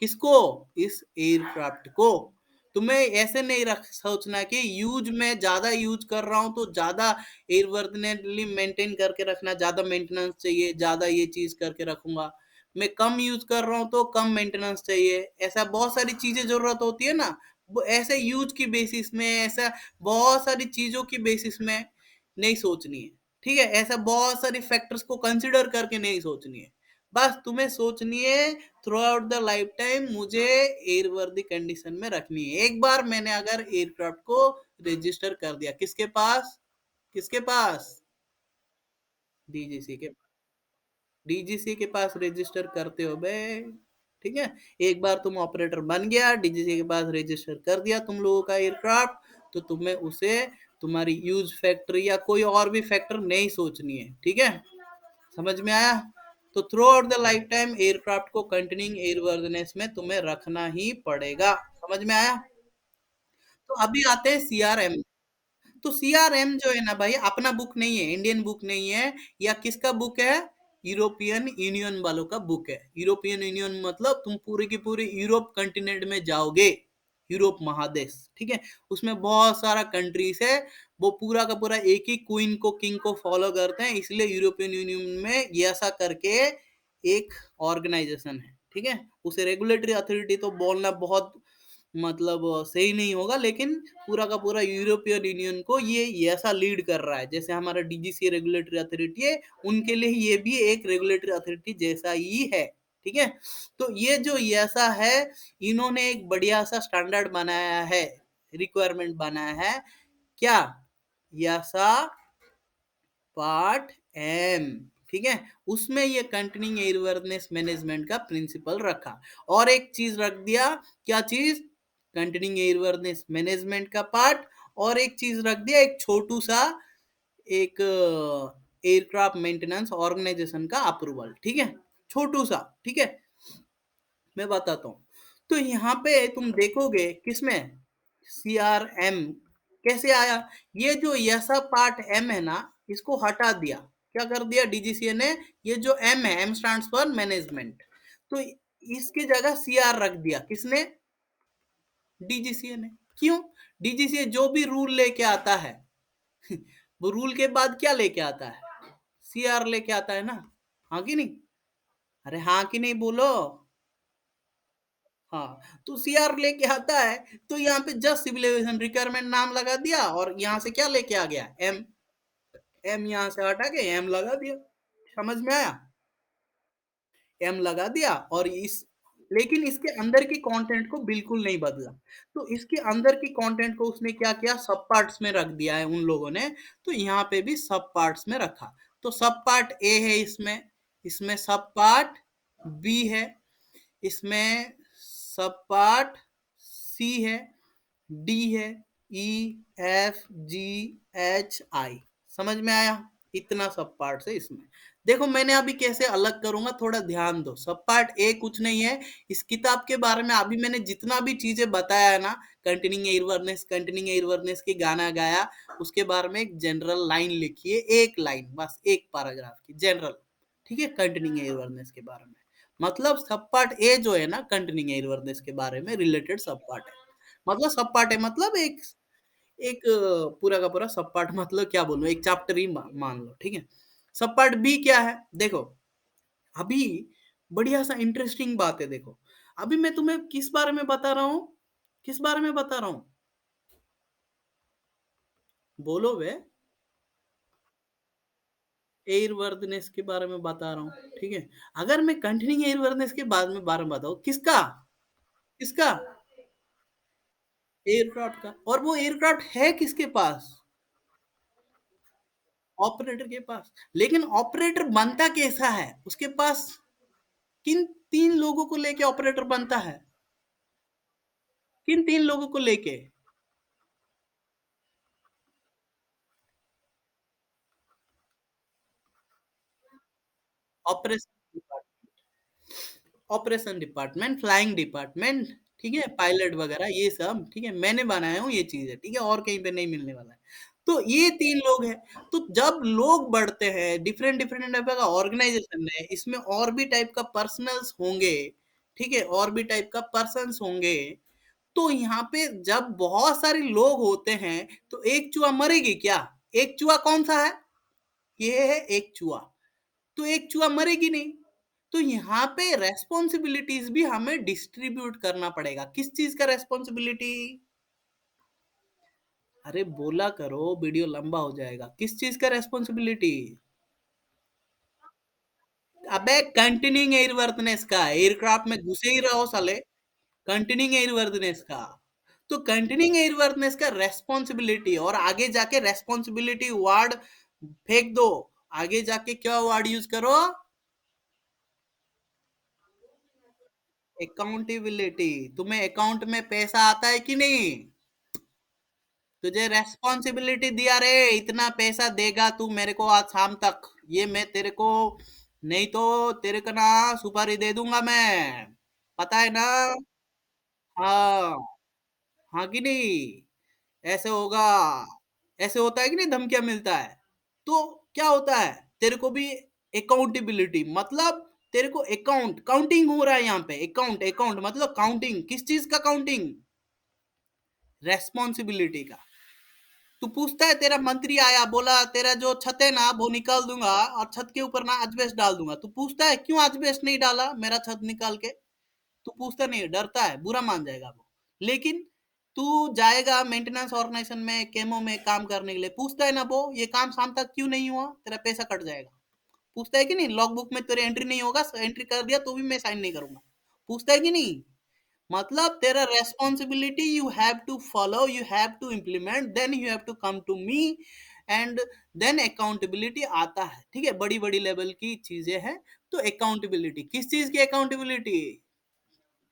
किसको, इस एयरक्राफ्ट को। तुम्हें ऐसे नहीं रख सोचना कि यूज में ज्यादा यूज कर रहा हूं तो ज्यादा एयरवर्दीनेसली मेंटेन करके रखना, ज्यादा मेंटेनेंस चाहिए, ज्यादा ये चीज करके रखूंगा। मैं कम यूज कर रहा हूं तो कम मेंटेनेंस चाहिए। ऐसा बहुत सारी चीजें जरूरत होती है ना, ऐसे यूज की बेसिस में, ऐसा बहुत सारी चीजों की बेसिस में नहीं सोचनी है। ठीक है, ऐसा बहुत सारी फैक्टर्स को कंसिडर करके नहीं सोचनी है। बस तुम्हें सोचनी है throughout the life time मुझे एयरवर्दी कंडीशन में रखनी है। एक बार मैंने अगर एयरक्राफ्ट को रजिस्टर कर दिया, किसके पास, किसके पास, डीजीसी के, डीजीसी के पास रजिस्टर करते हो बे। ठीक है, एक बार तुम ऑपरेटर बन गया, डीजीसी के पास रजिस्टर कर दिया तुम लोगों का एयरक्राफ्ट, तो तुम्हें उसे तुम्हारी यूज फैक्टर या कोई और भी फैक्टर नहीं सोचनी है। ठीक है, समझ में आया। तो through out the lifetime aircraft को कंटिन्यूइंग एयरवर्दीनेस में तुम्हें रखना ही पड़ेगा। समझ में आया। तो अभी आते हैं सीआरएम। तो सीआरएम जो है ना भाई, अपना बुक नहीं है, इंडियन बुक नहीं है, या किसका बुक है, यूरोपियन यूनियन वालों का बुक है। यूरोपियन यूनियन मतलब तुम पूरी की पूरी यूरोप कंटिनेंट में जाओगे, यूरोप महादेश, ठीक है, उसमें बहुत सारा कंट्रीज है। वो पूरा का पूरा एक ही क्वीन को, किंग को फॉलो करते हैं, इसलिए यूरोपियन यूनियन में ये ऐसा करके एक ऑर्गेनाइजेशन है। ठीक है, उसे रेगुलेटरी अथॉरिटी तो बोलना बहुत मतलब सही नहीं होगा, लेकिन पूरा का पूरा यूरोपियन यूनियन को ये ऐसा लीड कर रहा है। जैसे हमारा डीजीसी रेगुलेटरी अथॉरिटी है, उनके लिए ये भी एक रेगुलेटरी अथॉरिटी जैसा ही है। ठीक है, तो ये जो ऐसा है, इन्होंने एक बढ़िया सा स्टैंडर्ड बनाया है, रिक्वायरमेंट बनाया है। क्या, यासा पार्ट एम। ठीक है, उसमें ये कंटिन्यूइंग एयरवर्दनेस मैनेजमेंट का प्रिंसिपल रखा, और एक चीज रख दिया, क्या चीज, कंटिन्यूइंग एयरवर्दनेस मैनेजमेंट का पार्ट, और एक चीज रख दिया, एक छोटू सा एक एयरक्राफ्ट मेंटेनेंस ऑर्गेनाइजेशन का अप्रूवल। ठीक है, छोटू सा। ठीक है, मैं बताता हूँ। तो यहाँ पे तुम देखोगे किसमें, सी आर एम कैसे आया। ये जो ऐसा पार्ट एम है ना, इसको हटा दिया। क्या कर दिया डीजीसीए ने, ये जो एम है, एम स्टैंड्स फॉर मैनेजमेंट, तो इसकी जगह सी आर रख दिया। किसने, डीजीसीए ने। क्यों, डीजीसीए जो भी रूल लेके आता है वो रूल के बाद क्या लेके आता है, सी आर लेके आता है ना। हाँ कि नहीं, अरे हाँ कि नहीं बोलो। हाँ, तो सीआर लेके आता है, तो यहाँ पे जस्ट सिविल एविएशन रिक्वायरमेंट नाम लगा दिया, और यहाँ से क्या लेके आ गया, एम। एम यहाँ से हटा के एम लगा दिया। समझ में आया, एम लगा दिया। और इस, लेकिन इसके अंदर की कंटेंट को बिल्कुल नहीं बदला। तो इसके अंदर की कंटेंट को उसने क्या किया, सब पार्ट्स में रख दिया है उन लोगों ने। तो यहाँ पे भी सब पार्ट्स में रखा। तो सब पार्ट ए है इसमें, इसमें सब पार्ट बी है, इसमें सब पार्ट सी है, डी है, ई, एफ, जी, एच, आई। समझ में आया, इतना सब पार्ट है इसमें। देखो मैंने अभी कैसे अलग करूंगा, थोड़ा ध्यान दो। सब पार्ट ए कुछ नहीं है, इस किताब के बारे में अभी मैंने जितना भी चीजें बताया है ना, कंटिन्यूइंग एयरवर्दनेस की गाना गाया, उसके बारे में एक जनरल लाइन लिखी है, एक लाइन बस, एक पैराग्राफ की जनरल। ठीक है, कंटिन्यूइंग एयरवर्दनेस के बारे में, मतलब सब पार्ट ए जो है ना, कंटिन्यूइंग एयरवर्दनेस के बारे में रिलेटेड सब पार्ट है। मतलब सब पार्ट है मतलब एक, एक पूरा का पूरा सब पार्ट, मतलब क्या बोलूं, एक चैप्टर ही मान लो। ठीक है, सब पार्ट बी क्या है, देखो अभी बढ़िया सा इंटरेस्टिंग बात है। देखो अभी मैं तुम्हें किस बारे में बता रहा हूँ, किस बारे में बता रहा हूँ, बोलो वे, एयरवर्दनेस के बारे में बता रहा हूँ। ठीक है, अगर मैं कंटिन्यूइंग एयरवर्दनेस के बारे में बताऊँ, किसका, किसका, एयरक्राफ्ट का। और वो एयरक्राफ्ट है किसके पास, ऑपरेटर के पास। लेकिन ऑपरेटर बनता कैसा है उसके पास, किन तीन लोगों को लेके ऑपरेटर बनता है, किन 3 लोगों को लेके? Operation department, operation department, flying department, ठीक है? पायलट वगैरह ये सब, ठीक है? मैंने बनाया हूँ ये चीज़ें, ठीक है? और कहीं पे नहीं मिलने वाला है। तो ये 3 लोग हैं, तो जब लोग बढ़ते हैं, डिफरेंट-डिफरेंट टाइप का ऑर्गनाइज़ेशन है, इसमें और भी टाइप का पर्सनल्स होंगे, ठीक है? और भी टाइप का पर्सन्स होंगे, तो यहाँ पे जब बहुत सारे लोग होते हैं, तो एक चूहा मरेगी क्या? एक चूहा कौन-सा है? ये है एक चूहा। तो एक चूहा मरेगी नहीं। तो यहाँ पे रेस्पॉन्सिबिलिटीज भी हमें डिस्ट्रीब्यूट करना पड़ेगा। किस चीज का रेस्पॉन्सिबिलिटी? अरे बोला करो, वीडियो लंबा हो जाएगा। किस चीज का रेस्पॉन्सिबिलिटी? अबे कंटिन्यूइंग एयरवर्थनेस का, एयरक्राफ्ट में घुसे ही रहो साले। कंटिन्यूइंग एयरवर्थनेस का, तो कंटिन्यूइंग एयरवर्थनेस का रेस्पॉन्सिबिलिटी, और आगे जाके रेस्पॉन्सिबिलिटी वर्ड फेंक दो। आगे जाके क्या वर्ड यूज करो? अकाउंटेबिलिटी। तुम्हें अकाउंट में पैसा आता है कि नहीं? तुझे रेस्पॉन्सिबिलिटी दिया रे, इतना पैसा देगा तू मेरे को आज शाम तक, ये मैं तेरे को, नहीं तो तेरे को ना सुपारी दे दूंगा मैं, पता है ना? हाँ, हाँ कि नहीं? ऐसे होगा, ऐसे होता है कि नहीं, धमकियां मिलता है। तो क्या होता है, तेरे को भी अकाउंटेबिलिटी मतलब, तेरे को अकाउंट काउंटिंग हो रहा है यहाँ पे। अकाउंट अकाउंट मतलब काउंटिंग, किस चीज का काउंटिंग? रेस्पॉन्सिबिलिटी का। तू पूछता है, तेरा मंत्री आया बोला तेरा जो छत है ना वो निकाल दूंगा और छत के ऊपर ना अजबेस्ट डाल दूंगा, तू पूछता है क्यों अजबेस्ट नहीं डाला मेरा छत निकाल के? तू पूछता नहीं, डरता है, बुरा मान जाएगा वो। लेकिन तू जाएगा मेंटेनेंस ऑर्गेनाइजेशन में, केमो में काम करने के लिए, पूछता है ना वो ये काम शाम तक क्यों नहीं हुआ, तेरा पैसा कट जाएगा। पूछता है कि नहीं, लॉग बुक में तेरे एंट्री नहीं होगा, एंट्री कर दिया तो भी मैं साइन नहीं करूंगा। पूछता है कि नहीं? मतलब तेरा responsibility, you have to follow, you have to implement, then you have to come to me, and then accountability आता है, ठीक है? बड़ी बड़ी लेवल की चीजें हैं। तो अकाउंटेबिलिटी, किस चीज की अकाउंटेबिलिटी?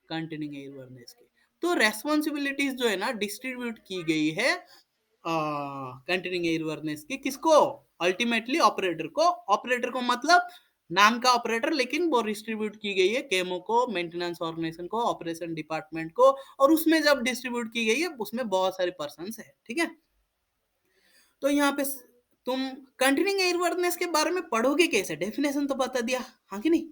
कंटिन्यूइंग एयरवर्नेस की। तो रेस्पॉन्सिबिलिटीज जो है ना डिस्ट्रीब्यूट की गई है कंटिन्यूइंग एयरवर्नेस की, किसको? अल्टीमेटली ऑपरेटर को। ऑपरेटर को मतलब नाम का ऑपरेटर, लेकिन वो डिस्ट्रीब्यूट की गई है केमो को, मेंटेनेंस ऑर्गेनाइजेशन को, ऑपरेशन डिपार्टमेंट को, और उसमें जब डिस्ट्रीब्यूट की गई है उसमें बहुत सारे पर्सन है, ठीक है? तो यहाँ पे तुम कंटिन्यूइंग एयरवर्नेस के बारे में पढ़ोगे कैसे? डेफिनेशन तो बता दिया, हाँ कि नहीं?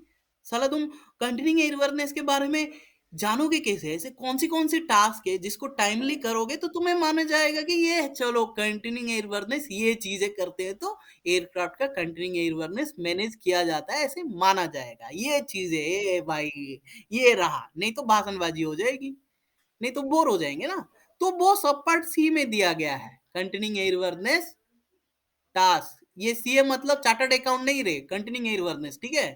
साला तुम कंटिन्यूइंग एयरवर्नेस के बारे में जानोगे कैसे? ऐसे कौन सी टास्क है जिसको टाइमली करोगे तो तुम्हें माना जाएगा कि ये चलो कंटिन्यूइंग एयरवर्नेस ये चीजें करते हैं तो एयरक्राफ्ट का कंटिन्यूइंग एयरवर्नेस मैनेज किया जाता है, ऐसे माना जाएगा। ये चीजें भाई, ये रहा, नहीं तो भाषणबाजी हो जाएगी, नहीं तो बोर हो जाएंगे ना। तो वो सब पार्ट सी में दिया गया है, कंटिन्यूइंग एयरवर्नेस टास्क। ये सीए मतलब चार्टर्ड अकाउंट नहीं रे, कंटिन्यूइंग एयरवर्नेस, ठीक है?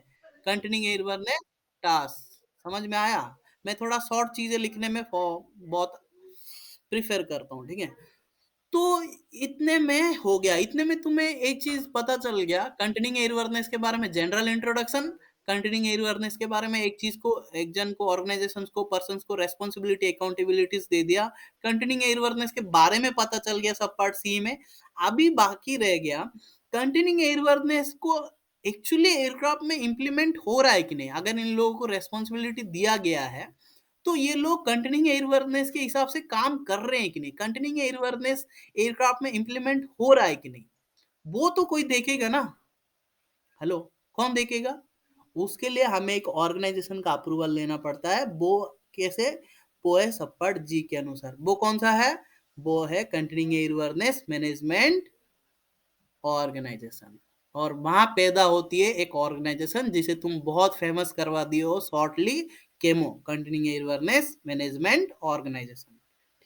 कंटिन्यूइंग एयरवर्नेस टास्क, समझ में आया? मैं थोड़ा शॉर्ट चीजें लिखने में बहुत प्रिफर करता हूँ, ठीक है? तो इतने में हो गया, इतने में तुम्हें एक चीज पता चल गया कंटिन्यूइंग एयरवर्नेस के बारे में, जनरल इंट्रोडक्शन। कंटिन्यूइंग एयरवर्नेस के बारे में एक चीज को, एक जन को, ऑर्गेनाइजेशंस को, पर्संस को रेस्पॉन्सिबिलिटी अकाउंटेबिलिटीज दे दिया। कंटिन्यूइंग एयरवर्नेस के बारे में पता चल गया सब पार्ट सी में। अभी बाकी रह गया कंटिन्यूइंग एयरवर्नेस को एक्चुअली एयरक्राफ्ट में इंप्लीमेंट हो रहा है कि नहीं। अगर इन लोगों को रेस्पॉन्सिबिलिटी दिया गया है तो ये लोग कंटिन्यूइंग एयरवर्नेस के हिसाब से काम कर रहे हैं कि नहीं, कंटिन्यूइंग एयरवर्नेस एयरक्राफ्ट में इंप्लीमेंट हो रहा है कि नहीं, वो तो कोई देखेगा ना। हेलो, कौन देखेगा? उसके लिए हमें एक ऑर्गेनाइजेशन का अप्रूवल लेना पड़ता है। वो कैसे? वो है सब पार्ट जी के अनुसार। वो कौन सा है? वो है कंटिन्यूइंग एयरवर्नेस मैनेजमेंट ऑर्गेनाइजेशन। और वहां पैदा होती है एक ऑर्गेनाइजेशन जिसे तुम बहुत फेमस करवा दिए हो shortly, CAMO, continuing airworthiness management organisation,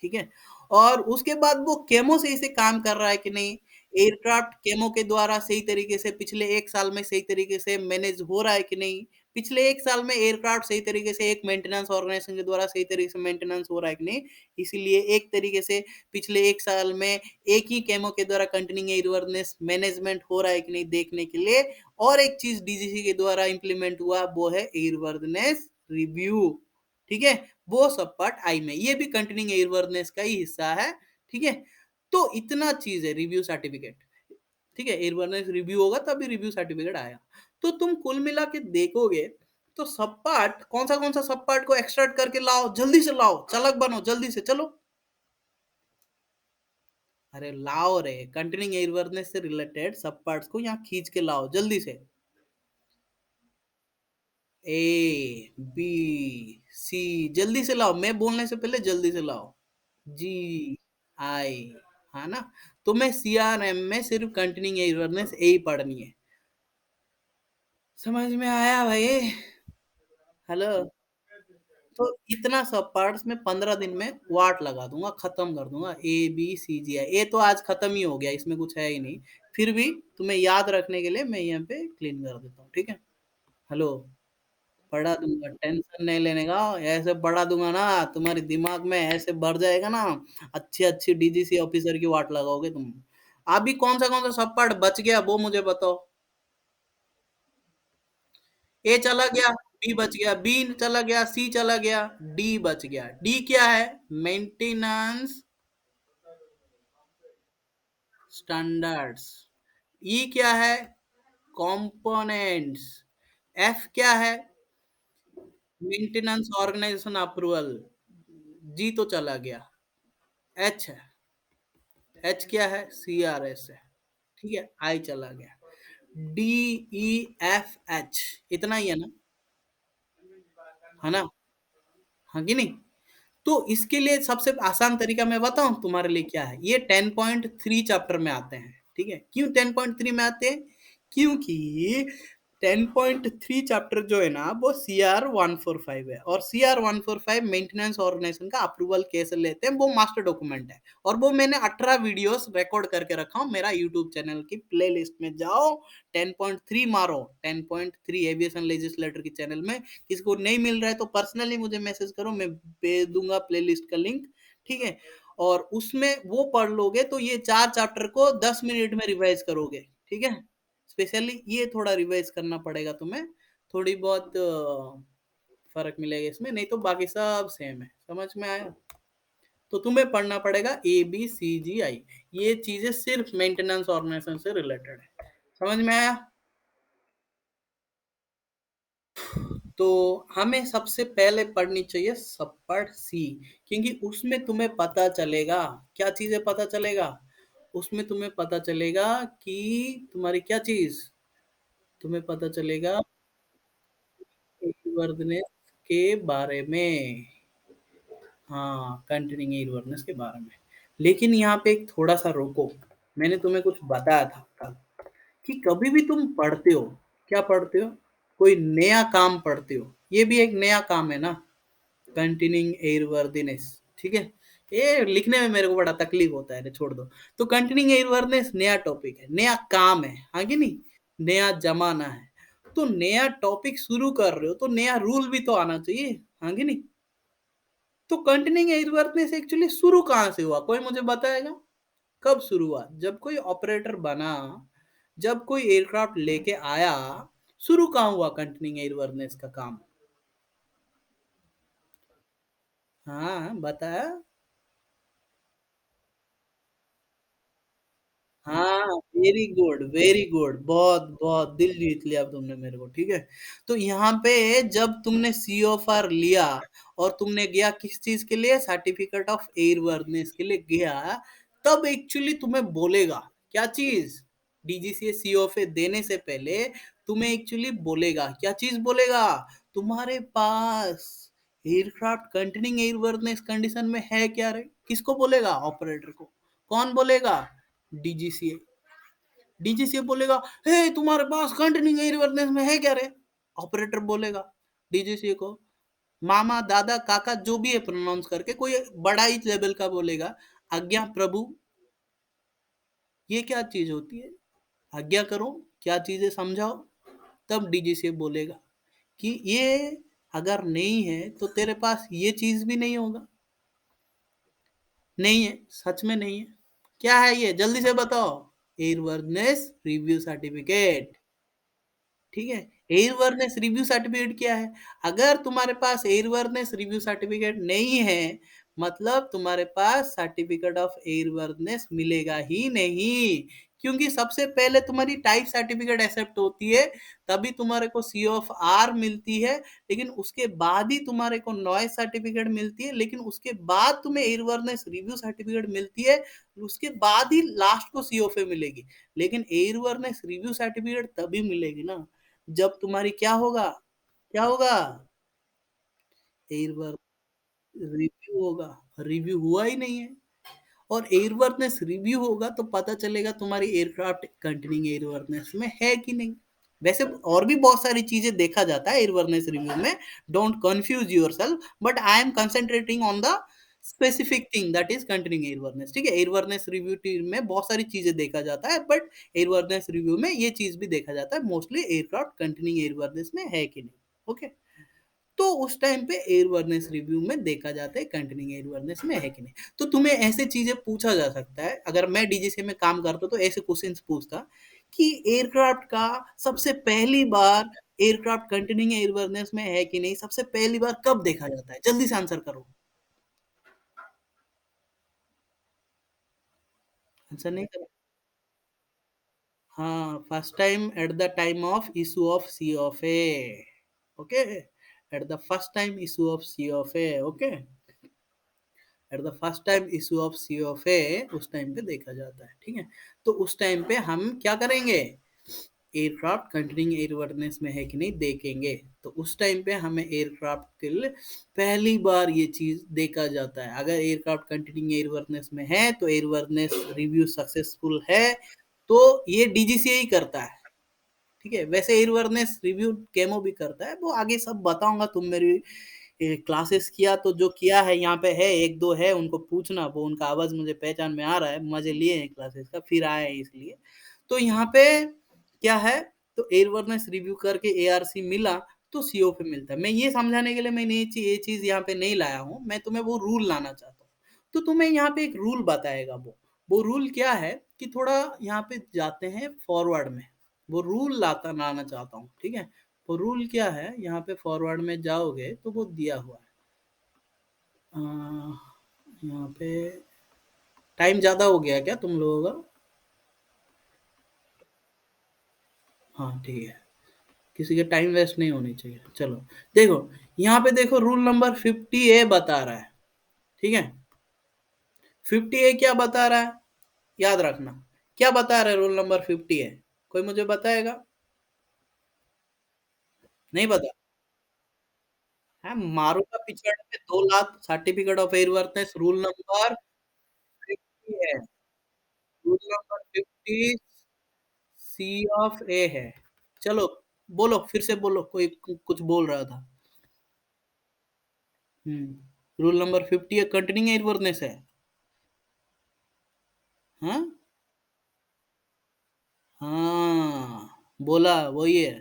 ठीक है? और उसके बाद वो केमो से इसे काम कर रहा है कि नहीं, एयरक्राफ्ट केमो के द्वारा सही तरीके से पिछले एक साल में सही तरीके से मैनेज हो रहा है कि नहीं, पिछले एक साल में एयरक्राफ्ट सही तरीके से एक मेंटेनेंस ऑर्गेनाइजेशन के द्वारा सही तरीके से मेंटेनेंस हो रहा है कि नहीं। इसीलिए एक तरीके से पिछले एक साल में एक ही केमो के द्वारा कंटिन्यूइंग एयरवर्नेस मैनेजमेंट हो रहा है कि नहीं देखने के लिए, और एक चीज डीजीसी के द्वारा इंप्लीमेंट हुआ वो है एयरवर्नेस रिव्यू, ठीक है? वो सब पार्ट आई में, ये भी कंटिन्यूइंग एयरवर्नेस का ही हिस्सा है। ठीक है, तो इतना चीज है रिव्यू सर्टिफिकेट। ठीक है, एयरवर्नेस रिव्यू होगा तभी रिव्यू सर्टिफिकेट आया। तो तुम कुल मिला के देखोगे तो सब पार्ट कौन सा सब पार्ट को एक्सट्रैक्ट करके लाओ, जल्दी से लाओ, चालक बनो जल्दी से, चलो। अरे लाओ रे, कंटिन्यूइंग एयरवर्नेस से रिलेटेड सब पार्ट्स को यहाँ खींच के लाओ जल्दी से। ए बी सी, जल्दी से लाओ, मैं बोलने से पहले जल्दी से लाओ। जी आई, है ना। तो मैं सीआरएम में सिर्फ कंटिन्यूइंग एयरवर्नेस ए ही पढ़नी है। समझ में आया भाई? हेलो। तो इतना सब पार्ट्स में 15 दिन में वाट लगा दूंगा, खत्म कर दूंगा। ए बी सी जी आई, ए तो आज खत्म ही हो गया, इसमें कुछ है ही नहीं। फिर भी तुम्हें याद रखने के लिए मैं यहाँ पे क्लीन कर देता हूँ, ठीक है। हेलो, पढ़ा दूंगा, टेंशन नहीं लेने का। ऐसे पढ़ा दूंगा ना, तुम्हारे दिमाग में ऐसे भर जाएगा ना, अच्छी अच्छी डीजीसी ऑफिसर की वाट लगाओगे तुम। अभी कौन सा सब पार्ट बच गया वो मुझे बताओ। ए चला गया, बी बच गया, बी चला गया, सी चला गया, डी बच गया। डी क्या है? Maintenance standards. ई क्या है? कंपोनेंट्स। एफ क्या है? Maintenance organisation approval. जी तो चला गया। एच है, एच क्या है? सीआरएस है। ठीक है, आई चला गया। डी ई एफ एच, इतना ही है ना, है ना, हाँ कि नहीं। तो इसके लिए सबसे आसान तरीका मैं बताऊं तुम्हारे लिए क्या है, ये 10.3 चैप्टर में आते हैं। ठीक है, क्यों 10.3 में आते हैं? क्योंकि 10.3 चैप्टर जो है ना वो CR 145 है, और CR 145 मेंटेनेंस ऑर्गेनाइजेशन का अप्रूवल कैसे लेते हैं वो मास्टर डॉक्यूमेंट है। और वो मैंने 18 वीडियोस रिकॉर्ड करके रखा हूं मेरा यूट्यूब चैनल की प्लेलिस्ट में जाओ, 10.3 मारो, 10.3 एविएशन लेजिस्लेटर की चैनल में। किसको नहीं मिल रहा है तो पर्सनली मुझे मैसेज करो, मैं भेज दूंगा प्लेलिस्ट का लिंक। ठीक है, और उसमें वो पढ़ लोगे तो ये 4 चैप्टर को 10 मिनट में रिवाइज करोगे। ठीक है, स्पेशली ये थोड़ा रिवाइज करना पड़ेगा तुम्हें, थोड़ी बहुत फर्क मिलेगा इसमें, नहीं तो बाकी सब सेम है। समझ में आया? तो तुम्हें पढ़ना पड़ेगा ABCGI, ये चीजें सिर्फ मेंटेनेंस ऑर्गेनाइजेशन से रिलेटेड है। समझ में आया? तो हमें सबसे पहले पढ़नी चाहिए सब पार्ट सी, क्योंकि उसमें तुम्हें पता चलेगा क्या चीजें, पता चलेगा उसमें तुम्हें पता चलेगा कि तुम्हारी क्या चीज, तुम्हें पता चलेगा एयरवर्दनेस के बारे में। हाँ, कंटिन्यूइंग एयरवर्दनेस के बारे में। लेकिन यहाँ पे एक थोड़ा सा रोको, मैंने तुम्हें कुछ बताया था कल कि कभी भी तुम पढ़ते हो, क्या पढ़ते हो? कोई नया काम पढ़ते हो, ये भी एक नया काम है ना, कंटिन्यूइंग एयरवर्दीनेस। ठीक है, ये लिखने में मेरे को बड़ा तकलीफ होता है, छोड़ दो। तो कंटिन्यूइंग एयरवर्दीनेस नया टॉपिक है, नया काम है, हाँ कि नहीं, नया जमाना है। तो नया टॉपिक शुरू कर रहे हो तो नया रूल भी तो आना चाहिए, हाँ कि नहीं। तो कंटिन्यूइंग एयरवर्दीनेस एक्चुअली शुरू कहाँ से हुआ, कोई मुझे बताएगा? कब शुरू हुआ? जब कोई ऑपरेटर बना, जब कोई एयरक्राफ्ट लेके आया, शुरू कहाँ हुआ कंटिन्यूइंग एयरवर्दीनेस का काम? हाँ बता। हाँ, वेरी गुड वेरी गुड, बहुत बहुत दिल जीत लिया अब तुमने मेरे को। ठीक है, तो यहाँ पे जब तुमने COFR लिया और तुमने गया किस चीज के लिए, सर्टिफिकेट ऑफ एयरवर्दनेस के लिए गया, तब एक्चुअली तुम्हें बोलेगा क्या चीज, DGCA COFA देने से पहले तुम्हें एक्चुअली बोलेगा क्या चीज, बोलेगा तुम्हारे पास एयरक्राफ्ट कंटिन्यूइंग एयरवर्दनेस कंडीशन में है क्या रे, किसको बोलेगा? ऑपरेटर को। कौन बोलेगा? डीजीसीए। डीजीसीए बोलेगा हे तुम्हारे पास कंटिन्यूइंग एयरवर्दनेस में है क्या रे, ऑपरेटर बोलेगा डीजीसीए को। मामा दादा काका जो भी है प्रोनाउंस करके, कोई बड़ा ही लेवल का बोलेगा, आज्ञा प्रभु, ये क्या चीज होती है, आज्ञा करो, क्या चीजें समझाओ। तब डीजीसीए बोलेगा कि ये अगर नहीं है तो तेरे पास ये चीज भी नहीं होगा। नहीं है, सच में नहीं है। क्या है ये, जल्दी से बताओ? एयरवर्दनेस रिव्यू सर्टिफिकेट। ठीक है। एयरवर्नेस रिव्यू सर्टिफिकेट क्या है? अगर तुम्हारे पास एयरवर्नेस रिव्यू सर्टिफिकेट नहीं है, मतलब तुम्हारे पास सर्टिफिकेट ऑफ एयरवर्नेस मिलेगा ही नहीं, क्योंकि सबसे पहले तुम्हारी टाइप सर्टिफिकेट एक्सेप्ट होती है, तभी तुम्हारे को सी ऑफ आर मिलती है, लेकिन उसके बाद ही तुम्हारे को नॉइज सर्टिफिकेट मिलती है, लेकिन उसके बाद तुम्हें एयरवर्नेस रिव्यू सर्टिफिकेट मिलती है, उसके बाद ही लास्ट को सीओफए मिलेगी। लेकिन एयरवर्नेस रिव्यू सर्टिफिकेट तभी मिलेगी ना जब तुम्हारी क्या होगा, क्या होगा, एयरवर्थ रिव्यू होगा। रिव्यू हुआ ही नहीं है, और एयरवर्थनेस रिव्यू होगा तो पता चलेगा तुम्हारी एयरक्राफ्ट कंटेनिंग एयरवर्थनेस में है कि नहीं। वैसे और भी बहुत सारी चीजें देखा जाता है एयरवर्थनेस रिव्यू में, don't confuse yourself, but I am concentrating on the specific thing that is containing airworthiness. ठीक है, एयरवर्थनेस रिव्यू में बहुत सारी चीजें देखा जाता है, बट एयरवर्थनेस रिव्यू में ये चीज भी देखा जाता है, मोस्टली एयरक्राफ्ट कंटेनिंग एयरवर्थनेस में है कि नहीं। ओके, तो उस टाइम पे एयरवर्नेस रिव्यू में देखा जाता है कंटेनिंग एयरवर्नेस में है कि नहीं। तो तुम्हें ऐसे चीजें पूछा जा सकता है, अगर मैं डीजीसी में काम करता तो ऐसे क्वेश्चंस पूछता कि एयरक्राफ्ट का सबसे पहली बार एयरक्राफ्ट कंटेनिंग एयरवर्नेस में है कि नहीं, सबसे पहली बार कब देखा जाता है, जल्दी से आंसर करो। आंसर नहीं करो। हाँ, first time at the time of issue of C of A. Okay, at the first time issue of C of A. Okay, at the first time issue of C of A, उस time पे देखा जाता है। ठीक है, तो उस time पे हम क्या करेंगे, एयरक्राफ्ट कंटेनिंग एयरवर्नेस में है कि नहीं देखेंगे। तो उस टाइम पे हमें एयरक्राफ्ट के लिए पहली बार ये चीज देखा जाता है, अगर एयरक्राफ्ट कंटेनिंग एयरवर्नेस में है तो एयरवर्नेस रिव्यू सक्सेसफुल है, तो ये डीजीसीए ही करता है। ठीक है, वैसे एयरवर्नेस रिव्यू केमो भी करता है, वो आगे सब बताऊंगा, तुम मेरी क्लासेस किया तो जो किया है यहाँ पे है, एक दो है उनको पूछना, वो उनका आवाज मुझे पहचान में आ रहा है, मजे लिए हैं क्लासेस का, फिर आए हैं इसलिए। तो यहाँ पे क्या है, तो एयरवर्नेस रिव्यू करके एआरसी मिला तो सीओ पे मिलता है। मैं ये समझाने के लिए मैंने ये चीज यहाँ पे नहीं लाया हूँ, मैं तुम्हें वो रूल लाना चाहता हूँ। तो तुम्हें यहाँ पे एक रूल बताएगा, वो रूल क्या है कि थोड़ा यहाँ पे जाते हैं फॉरवर्ड में, वो रूल लाना चाहता हूँ। ठीक है, वो रूल क्या है, यहाँ पे फॉरवर्ड में जाओगे तो वो दिया हुआ है। यहाँ पे टाइम ज्यादा हो गया क्या तुम लोगों का? हाँ ठीक है, किसी के टाइम वेस्ट नहीं होनी चाहिए। चलो देखो, यहाँ पे देखो रूल नंबर 50A बता रहा है। ठीक है, 50A क्या बता रहा है, याद रखना, क्या बता रहा है रूल नंबर 50A, कोई मुझे बताएगा? नहीं बता है, मारूंगा पिछड़ में 2 lakh, certificate of airworthiness rule number 50 है, रूल नंबर 50 सी ऑफ ए है। चलो बोलो, फिर से बोलो, कोई कुछ बोल रहा था। रूल नंबर 50 है, कंटिन्यूइंग एयरवर्नेस है। हाँ हाँ, बोला वही है।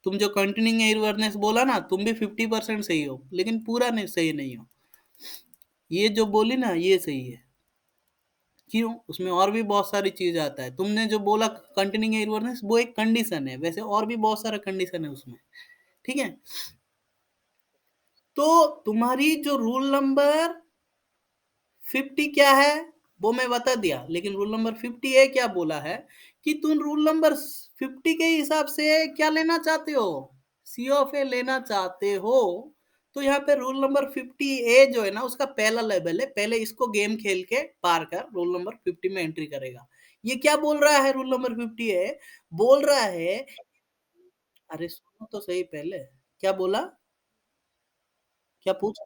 तुम जो कंटिन्यूइंग एयरवर्नेस बोला ना, तुम भी 50% सही हो, लेकिन पूरा नहीं सही नहीं हो। ये जो बोली ना, ये सही है। क्यों, उसमें और भी बहुत सारी चीज आता है, तुमने जो बोला कंटिन्यूइंग एयरवर्नेस वो एक कंडीशन है, वैसे और भी बहुत सारा कंडीशन है उसमें। ठीक है, तो तुम्हारी जो रूल नंबर 50 क्या है वो मैं बता दिया, लेकिन रूल नंबर 50 क्या बोला है कि तुम रूल नंबर 50 के हिसाब से क्या लेना चाहते हो, सी ऑफ ए लेना चाहते हो। तो यहाँ पे रूल नंबर 50A जो है ना, उसका पहला लेवल है, पहले इसको गेम खेल के पार कर रूल नंबर 50 में एंट्री करेगा। ये क्या बोल रहा है, रूल नंबर 50A बोल रहा है, अरे सुनो तो सही पहले, क्या बोला, क्या पूछ,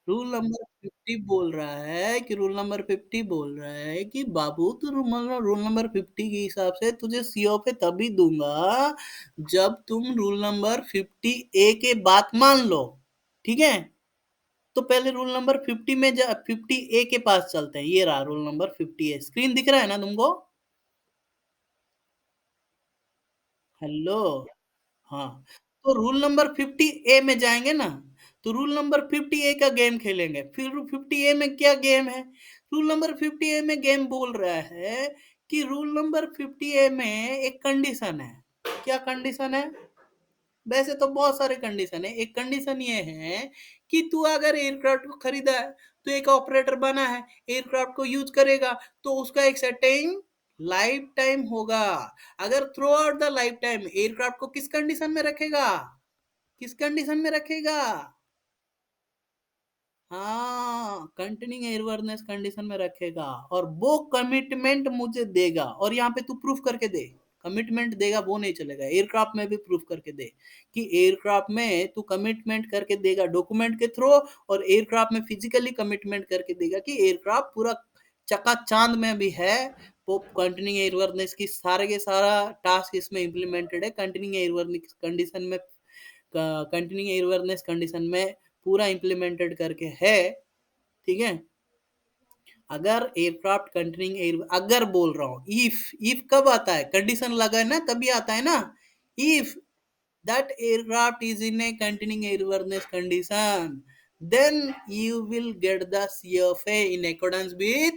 रूल नंबर 50 बोल रहा है कि रूल नंबर 50 बोल रहा है कि बाबू, तो रूल नंबर 50 के हिसाब से तुझे सीओ पे तभी दूंगा जब तुम रूल नंबर 50A के बात मान लो। ठीक है, तो पहले रूल नंबर 50 में 50A के पास चलते हैं, ये रहा रूल नंबर 50A, स्क्रीन दिख रहा है ना तुमको? हेलो, हाँ, तो रूल नंबर 50A में जाएंगे ना, तो रूल नंबर 50A का गेम खेलेंगे। फिर 50A में क्या गेम है, रूल नंबर 50A में गेम बोल रहा है कि रूल नंबर 50A में एक कंडीशन है, क्या कंडीशन है? वैसे तो बहुत सारे कंडीशन है। एक कंडीशन ये है कि तू अगर एयरक्राफ्ट को खरीदा है, तो एक ऑपरेटर बना है, एयरक्राफ्ट को यूज करेगा, तो उसका एक सर्टेन लाइफ टाइम होगा। अगर through out the lifetime aircraft को किस कंडीशन में रखेगा? किस कंडीशन में रखेगा? हाँ, कंटिन्यूइंग एयरवर्नेस कंडीशन में रखेगा, और वो कमिटमेंट मुझे देगा। और यहाँ पे तू प्रूफ करके दे। कमिटमेंट देगा वो नहीं चलेगा, एयरक्राफ्ट में भी प्रूफ करके दे कि एयरक्राफ्ट में तू कमिटमेंट करके देगा डॉक्यूमेंट के थ्रू, और एयरक्राफ्ट में फिजिकली कमिटमेंट करके देगा कि एयरक्राफ्ट पूरा चका चांद में भी है। वो कंटिन्यूइंग एयरवर्नेस की सारे के सारा टास्क इसमें इम्प्लीमेंटेड है। कंटिन्यूइंग एयरवर्नेस कंडीशन में, कंटिन्यूइंग एयरवर्नेस कंडीशन में पूरा इम्प्लीमेंटेड करके है। ठीक है। अगर एयरक्राफ्ट कंटिन्यूइंग एयर, अगर बोल रहा हूं, इफ कब आता है? कंडीशन लगा है ना, तभी आता है ना। If that aircraft is in a continuing airworthiness condition, then you will get the CFA in accordance with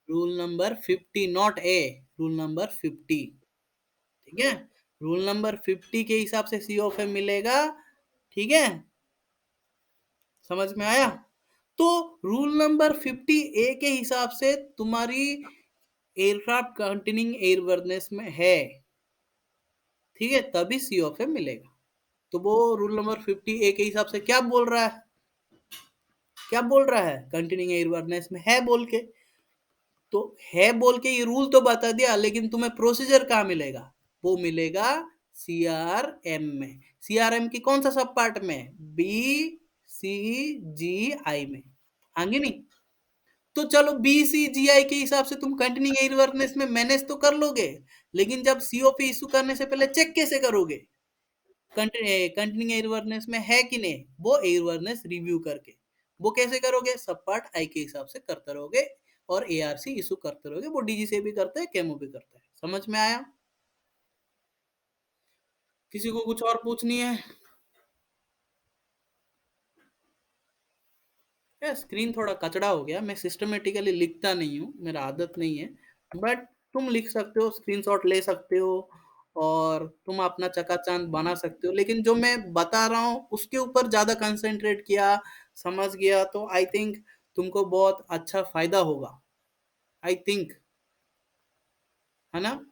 rule number 50, not a, rule number 50। ठीक है। रूल नंबर 50 के हिसाब से CFA मिलेगा। ठीक है, समझ में आया? तो रूल नंबर 50A के हिसाब से तुम्हारी एयरक्राफ्ट कंटिन्यूइंग एयरवर्नेस में है, ठीक है, तभी CFA मिलेगा। तो वो रूल नंबर 50A के हिसाब से क्या बोल रहा है? क्या बोल रहा है? कंटिन्यूइंग एयरवर्नेस में है बोल के। तो है बोल के ये रूल तो बता दिया, लेकिन तुम्हें प्रोसीजर कहाँ मिलेगा? वो मिलेगा CRM में। CRM की कौन सा सब पार्ट में? BCGI में। आगे नहीं? तो चलो BCGI के हिसाब से तुम कंटिन्यूइंग एयरवर्नेस में मैनेज तो कर लोगे, लेकिन जब COP इशू करने से पहले चेक कैसे करोगे? कंटिन्यूइंग एयरवर्नेस में है कि नहीं, वो एयरवर्नेस रिव्यू करके। वो कैसे करोगे? सब पार्ट आई के हिसाब से करते रहोगे, और ARC इशू करते रहोगे। वो DG से भी करते हैं, केमो भी करता है। समझ में आया? किसी को कुछ और पूछनी है? यार स्क्रीन थोड़ा कचड़ा हो गया, मैं सिस्टमेटिकली लिखता नहीं हूँ, मेरा आदत नहीं है। बट तुम लिख सकते हो, स्क्रीनशॉट ले सकते हो, और तुम अपना चकाचौंध बना सकते हो। लेकिन जो मैं बता रहा हूँ उसके ऊपर ज्यादा कंसंट्रेट किया, समझ गया, तो आई थिंक तुमको बहुत अच्छा फायदा होगा। आई थिंक, है ना?